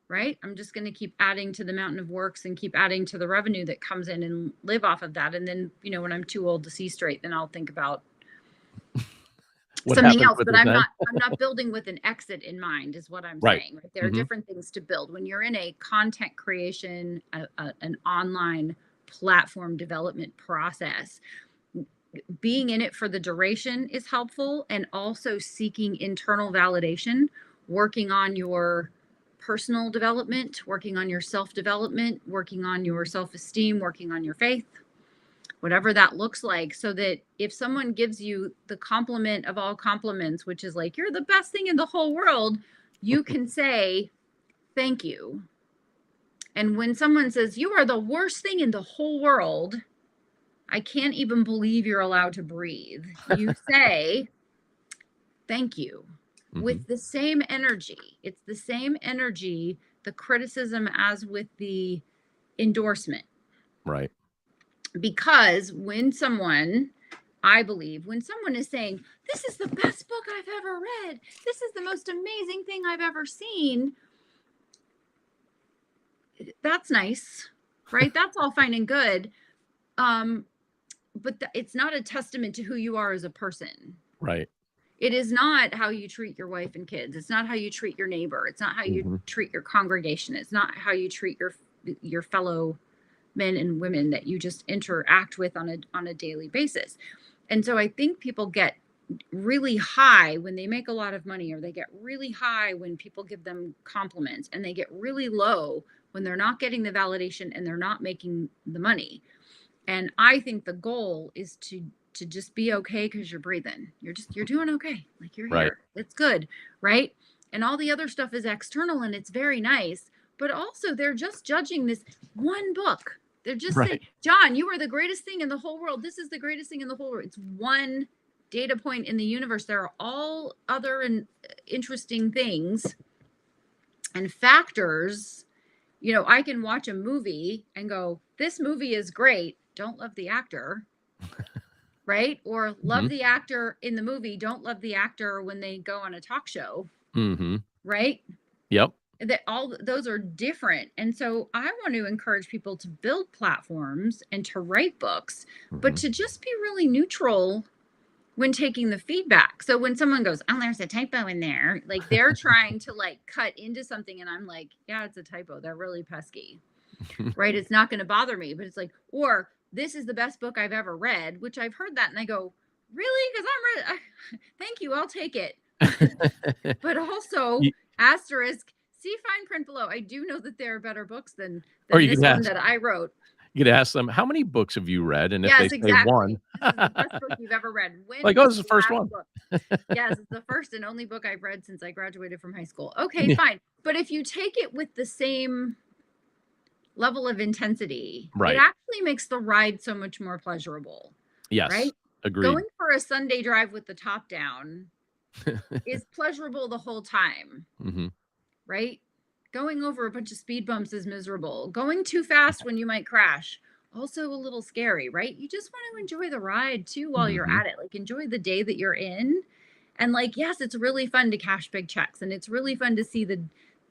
right? I'm just going to keep adding to the mountain of works and keep adding to the revenue that comes in and live off of that. And then, when I'm too old to see straight, then I'll think about What something happens else. with But it i'm then? not i'm not building with an exit in mind, is what I'm Right. saying, right? There are Hmm. different things to build when you're in a content creation, an online platform development process. Being in it for the duration is helpful, and also seeking internal validation, working on your personal development, working on your self development, working on your self esteem, working on your faith, whatever that looks like, so that if someone gives you the compliment of all compliments, which is like, you're the best thing in the whole world, you can say, thank you. And when someone says, you are the worst thing in the whole world, I can't even believe you're allowed to breathe, you say, thank you, Hmm. with the same energy. It's the same energy, the criticism, as with the endorsement. Right. Because I believe, when someone is saying, this is the best book I've ever read, this is the most amazing thing I've ever seen, that's nice, right? That's all fine and good. But it's not a testament to who you are as a person. Right. It is not how you treat your wife and kids. It's not how you treat your neighbor. It's not how you Hmm. treat your congregation. It's not how you treat your fellow men and women that you just interact with on a daily basis. And so I think people get really high when they make a lot of money, or they get really high when people give them compliments, and they get really low when they're not getting the validation and they're not making the money. And I think the goal is to just be okay because you're breathing. You're doing okay. Like, you're Right. here. It's good, right? And all the other stuff is external and it's very nice, but also they're just judging this one book. They're just saying, John, you are the greatest thing in the whole world. This is the greatest thing in the whole world. It's one data point in the universe. There are all other and interesting things and factors. You know, I can watch a movie and go, this movie is great. Don't love the actor. Right? Or love the actor in the movie. Don't love the actor when they go on a talk show. Right? Yep. That all those are different. And so I want to encourage people to build platforms and to write books, but to just be really neutral when taking the feedback. So when someone goes, oh, there's a typo in there, like they're trying to like cut into something, and I'm like, yeah, it's a typo. They're really pesky. Right? It's not going to bother me, but it's like, or this is the best book I've ever read, which I've heard that, and I go, really? Because thank you, I'll take it. But also, asterisk, see fine print below. I do know that there are better books than this one that I wrote. You could ask them, how many books have you read? And if yes, they exactly. say one, this is the best book you've ever read. When like, oh, this is the first one. Yes, it's the first and only book I've read since I graduated from high school. Okay, fine. But if you take it with the same level of intensity, it actually makes the ride so much more pleasurable. Yes, right? Agreed. Going for a Sunday drive with the top down is pleasurable the whole time. Right? Going over a bunch of speed bumps is miserable. Going too fast when you might crash, also a little scary, right? You just want to enjoy the ride too while you're at it. Like, enjoy the day that you're in. And like, yes, it's really fun to cash big checks, and it's really fun to see the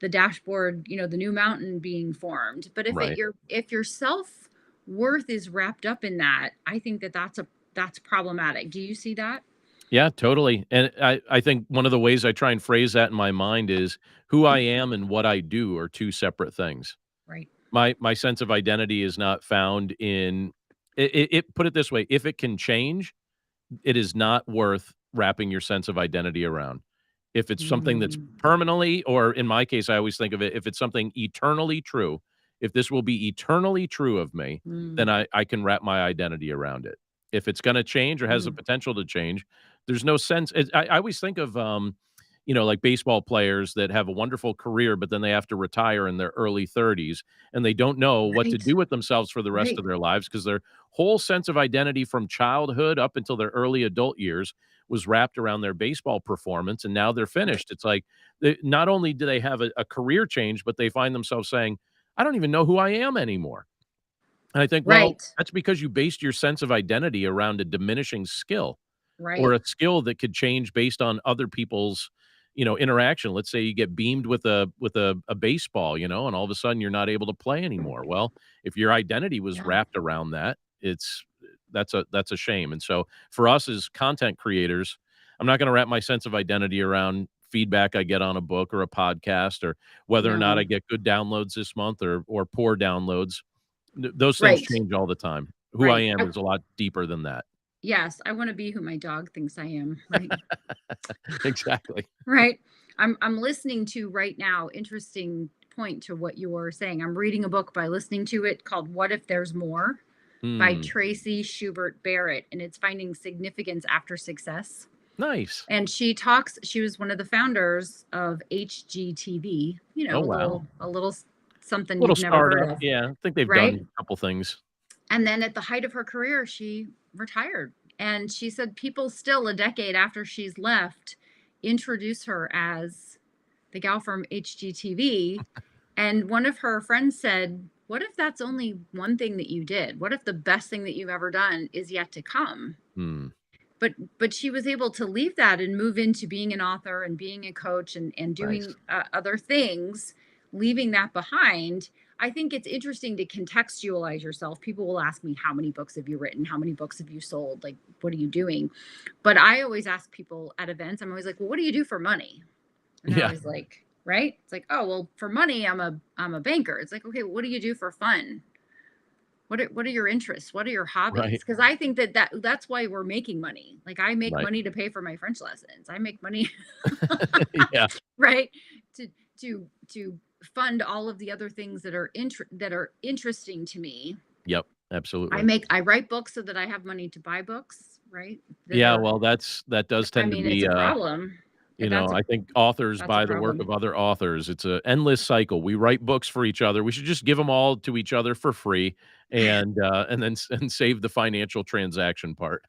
dashboard, you know, the new mountain being formed. But if your self-worth is wrapped up in that, I think that's problematic. Do you see that? Yeah, totally. And I think one of the ways I try and phrase that in my mind is, who I am and what I do are two separate things. Right. My sense of identity is not found in it. Put it this way: if it can change, it is not worth wrapping your sense of identity around. If it's something that's permanently, or in my case, I always think of it, if it's something eternally true, if this will be eternally true of me, then I can wrap my identity around it. If it's going to change or has the potential to change, there's no sense. I always think of, you know, like baseball players that have a wonderful career, but then they have to retire in their early 30s, and they don't know what to do with themselves for the rest of their lives, because their whole sense of identity from childhood up until their early adult years was wrapped around their baseball performance, and now they're finished. It's like, not only do they have a career change, but they find themselves saying, I don't even know who I am anymore. And I think, well, that's because you based your sense of identity around a diminishing skill, or a skill that could change based on other people's, you know, interaction. Let's say you get beamed with a baseball, you know, and all of a sudden you're not able to play anymore. Well, if your identity was wrapped around that, that's a shame. And so for us as content creators, I'm not going to wrap my sense of identity around feedback I get on a book or a podcast, or whether or not I get good downloads this month or poor downloads. Those things change all the time. Who I am is a lot deeper than that. Yes, I want to be who my dog thinks I am, right? Exactly. Right. I'm listening to right now, interesting point to what you were saying. I'm reading a book by listening to it called What If There's More by Tracy Schubert Barrett, and it's finding significance after success. Nice. And she was one of the founders of HGTV, you know, a little something you've never heard of. Yeah, I think they've done a couple things. And then at the height of her career, she retired. And she said people still, a decade after she's left, introduce her as the gal from HGTV. And one of her friends said, what if that's only one thing that you did? What if the best thing that you've ever done is yet to come? But she was able to leave that and move into being an author and being a coach and doing other things, leaving that behind. I think it's interesting to contextualize yourself. People will ask me, how many books have you written? How many books have you sold? Like, what are you doing? But I always ask people at events, I'm always like, well, what do you do for money? And they're always like, right? It's like, oh, well, for money, I'm a banker. It's like, okay, what do you do for fun? What are your interests? What are your hobbies? Right. Because I think that's why we're making money. Like I make Right. money to pay for my French lessons. I make money Yeah. right to to fund all of the other things that are interesting to me. Yep. Absolutely. I write books so that I have money to buy books, right? That Yeah. are Well, that does I tend to mean, it's be, a problem. That's a I think authors that's a buy the work of problem. other authors. It's an endless cycle. We write books for each other. We should just give them all to each other for free and then and save the financial transaction part.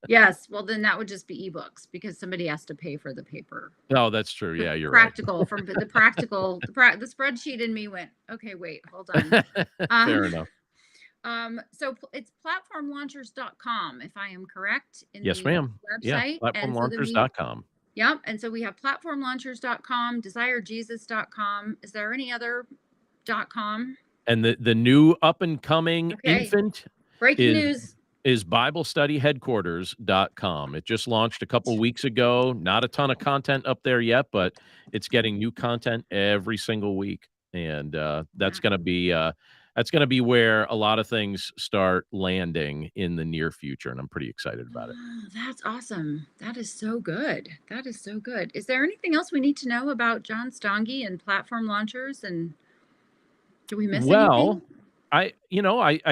Yes, well, then that would just be ebooks because somebody has to pay for the paper. Oh, that's true. Yeah, you're right. Practical from the practical the spreadsheet in me went, okay, wait, hold on. Fair Um, enough. so it's platformlaunchers.com, if I am correct in Yes, the ma'am. Yeah, website. And so then platformlaunchers.com. yep. And so we have platformlaunchers.com, desirejesus.com. Is there any other .com? And the new up and coming Okay. infant Breaking is news. BibleStudyHeadquarters.com. It just launched a couple weeks ago. Not a ton of content up there yet, but it's getting new content every single week. And that's gonna be where a lot of things start landing in the near future, and I'm pretty excited about it. Oh, that's awesome. That is so good. That is so good. Is there anything else we need to know about John Stange and platform launchers? And do we miss anything? Well, I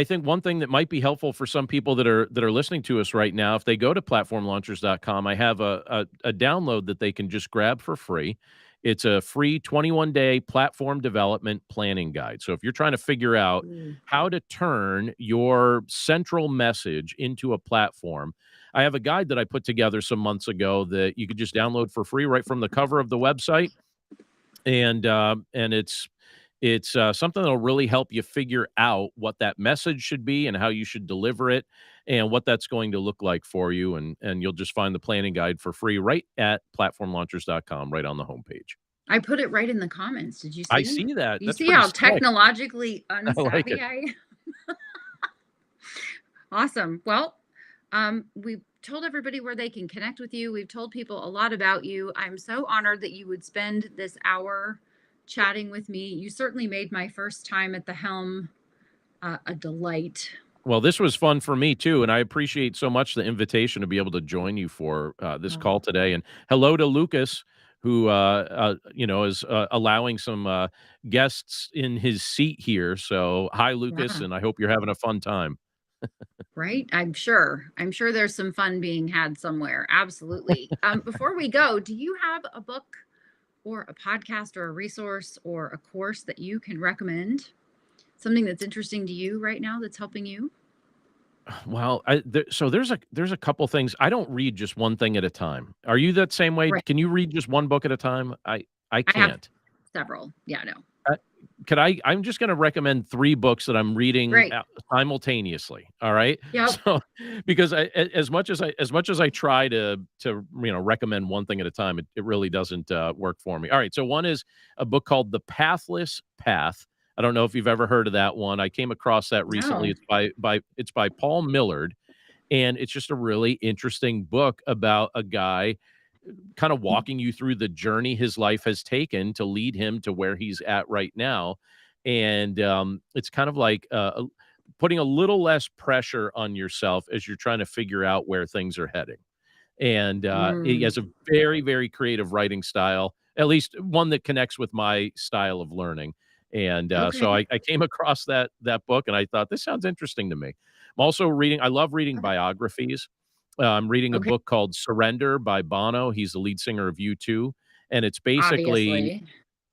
think one thing that might be helpful for some people that are listening to us right now, if they go to platformlaunchers.com, I have a download that they can just grab for free. It's a free 21-day platform development planning guide. So if you're trying to figure out Mm. how to turn your central message into a platform, I have a guide that I put together some months ago that you could just download for free right from the cover of the website. And it's something that'll really help you figure out what that message should be and how you should deliver it and what that's going to look like for you. And you'll just find the planning guide for free right at platformlaunchers.com, right on the homepage. I put it right in the comments. Did you I see? see that. You That's see pretty how slick. technologically I like unsavvy it. I am? Awesome. Well, we've told everybody where they can connect with you. We've told people a lot about you. I'm so honored that you would spend this hour chatting with me. You certainly made my first time at the helm a delight. Well, this was fun for me too, and I appreciate so much the invitation to be able to join you for this call Oh, today. And hello to Lucas, who is allowing some guests in his seat here. So hi, Lucas, yeah. and I hope you're having a fun time. Right. I'm sure. I'm sure there's some fun being had somewhere. Absolutely. Before we go, do you have a book or a podcast or a resource or a course that you can recommend? Something that's interesting to you right now that's helping you? Well, so there's a couple things. I don't read just one thing at a time. Are you that same way? Right. Can you read just one book at a time? I I have can't. several. Yeah, no. Uh, I'm just gonna recommend 3 books that I'm reading Great. simultaneously, all right? Yep. So, because as much as I try to recommend one thing at a time, it really doesn't, work for me. All right, so one is a book called The Pathless Path. I don't know if you've ever heard of that one. I came across that recently. No. It's by Paul Millard, and it's just a really interesting book about a guy kind of walking you through the journey his life has taken to lead him to where he's at right now. And it's kind of like putting a little less pressure on yourself as you're trying to figure out where things are heading. And he Mm, has a very, very creative writing style, at least one that connects with my style of learning. And so okay. I came across that book, and I thought this sounds interesting to me. I'm also reading. I love reading Okay. biographies. I'm reading a Okay. book called Surrender by Bono. He's the lead singer of U2, and it's basically Obviously.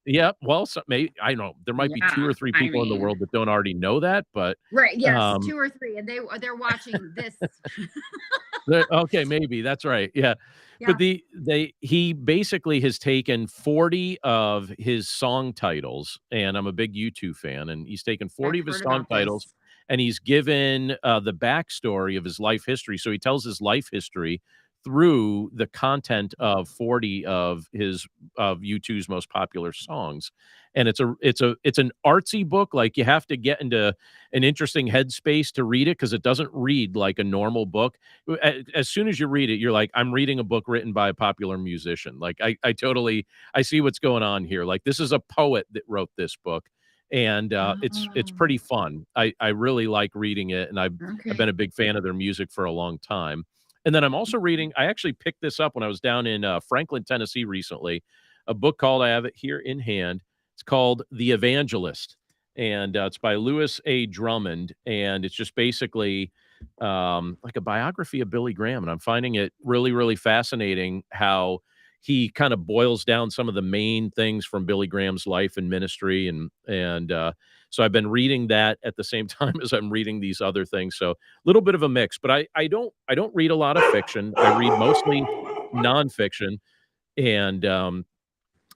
yeah. Well, so maybe I don't know. There might be 2 Yeah. or 3 I people in the mean, world that don't already know that, but right. Yes. um, 2 or 3. And they're watching this. Okay, maybe that's right. Yeah, but Yeah. he basically has taken 40 of his song titles, and I'm a big U2 fan, and he's taken I've 40 of his heard song about titles, this. and he's given the backstory of his life history. So he tells his life history through the content of 40 of U2's most popular songs. And it's an artsy book. Like you have to get into an interesting headspace to read it because it doesn't read like a normal book. As soon as you read it, you're like, I'm reading a book written by a popular musician. Like I see what's going on here. Like this is a poet that wrote this book. and it's Oh, pretty fun. I really like reading it, and I've been okay. a big fan of their music for a long time. And then I'm also reading. I actually picked this up when I was down in Franklin, Tennessee recently. A book called, I have it here in hand. It's called The Evangelist, and it's by Lewis A. Drummond, and it's just basically like a biography of Billy Graham. And I'm finding it really, really fascinating how he kind of boils down some of the main things from Billy Graham's life and ministry, and so I've been reading that at the same time as I'm reading these other things. So a little bit of a mix, but I don't read a lot of fiction. I read mostly nonfiction, and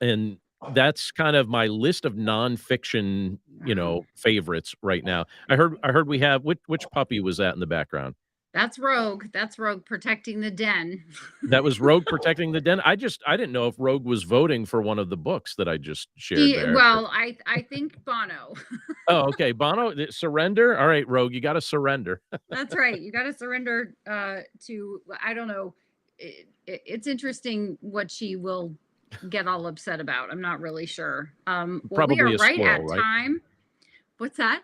and that's kind of my list of nonfiction, Wow. favorites right now. I heard we have which puppy was that in the background? That's Rogue. That's Rogue protecting the den. That was Rogue protecting the den. I didn't know if Rogue was voting for one of the books that I just shared there. Well, I think Bono. Oh, okay. Bono, surrender. All right, Rogue, you got to surrender. That's right. You got to surrender to, I don't know. It's interesting what she will get all upset about. I'm not really sure. Well, we are Probably a right squirrel, at right? time. What's that?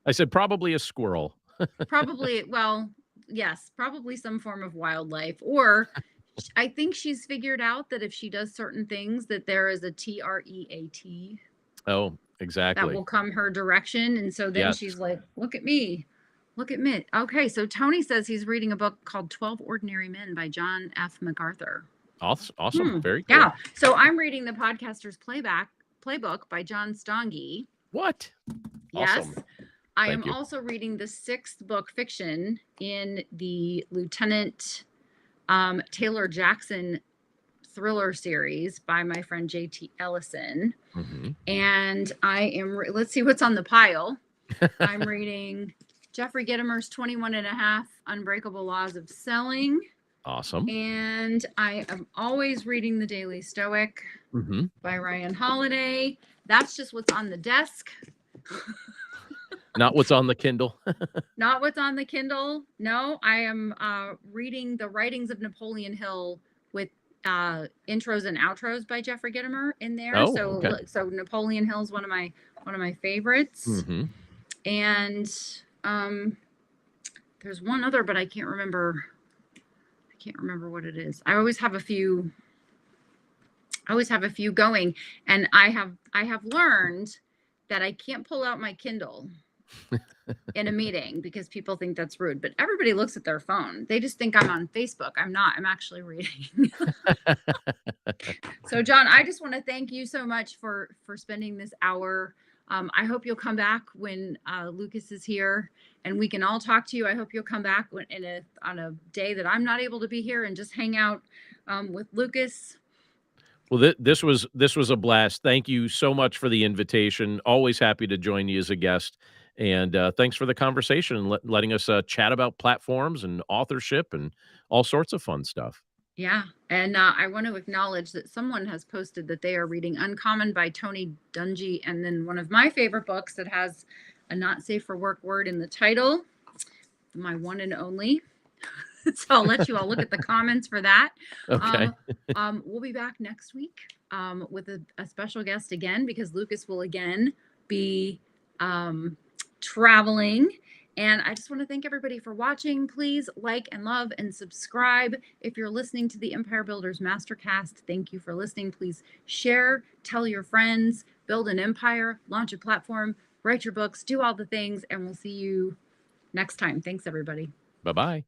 I said probably a squirrel. Probably, well, yes, probably some form of wildlife. Or I think she's figured out that if she does certain things, that there is a TREAT Oh, that exactly. will come her direction. And so then Yes. she's like, look at me. Look at me. Okay. So Tony says he's reading a book called 12 Ordinary Men by John F. MacArthur. Awesome. Very cool. Yeah. So I'm reading the podcaster's playbook by John Stange. What? Yes. Awesome. I Thank am you. also reading the 6th book fiction in the Lieutenant Taylor Jackson thriller series by my friend JT Ellison. Mhm. And I am, let's see what's on the pile. I'm reading Jeffrey Gitomer's 21 and a half Unbreakable Laws of Selling. Awesome. And I am always reading The Daily Stoic Mhm. by Ryan Holiday. That's just what's on the desk. Not what's on the Kindle. Not what's on the Kindle. No, I am reading The Writings of Napoleon Hill with intros and outros by Jeffrey Gitomer in there. Oh, So okay. so Napoleon Hill is one of my favorites. Mhm. And there's one other, but I can't remember. I can't remember what it is. I always have a few going, and I have learned that I can't pull out my Kindle in a meeting because people think that's rude, but everybody looks at their phone. They just think I'm on Facebook. I'm not. I'm actually reading. So John, I just want to thank you so much for spending this hour. I hope you'll come back when Lucas is here and we can all talk to you. I hope you'll come back on a day that I'm not able to be here and just hang out with Lucas. Well, this was a blast. Thank you so much for the invitation. Always happy to join you as a guest. And thanks for the conversation and letting us chat about platforms and authorship and all sorts of fun stuff. Yeah. And I want to acknowledge that someone has posted that they are reading Uncommon by Tony Dungy. And then one of my favorite books that has a not safe for work word in the title, my one and only. So I'll let you all look at the comments for that. Okay. We'll be back next week with a special guest again, because Lucas will again be traveling. And I just want to thank everybody for watching. Please like and love and subscribe. If you're listening to the Empire Builders MasterCast, thank you for listening. Please share, tell your friends, build an empire, launch a platform, write your books, do all the things, and we'll see you next time. Thanks, everybody. Bye-bye.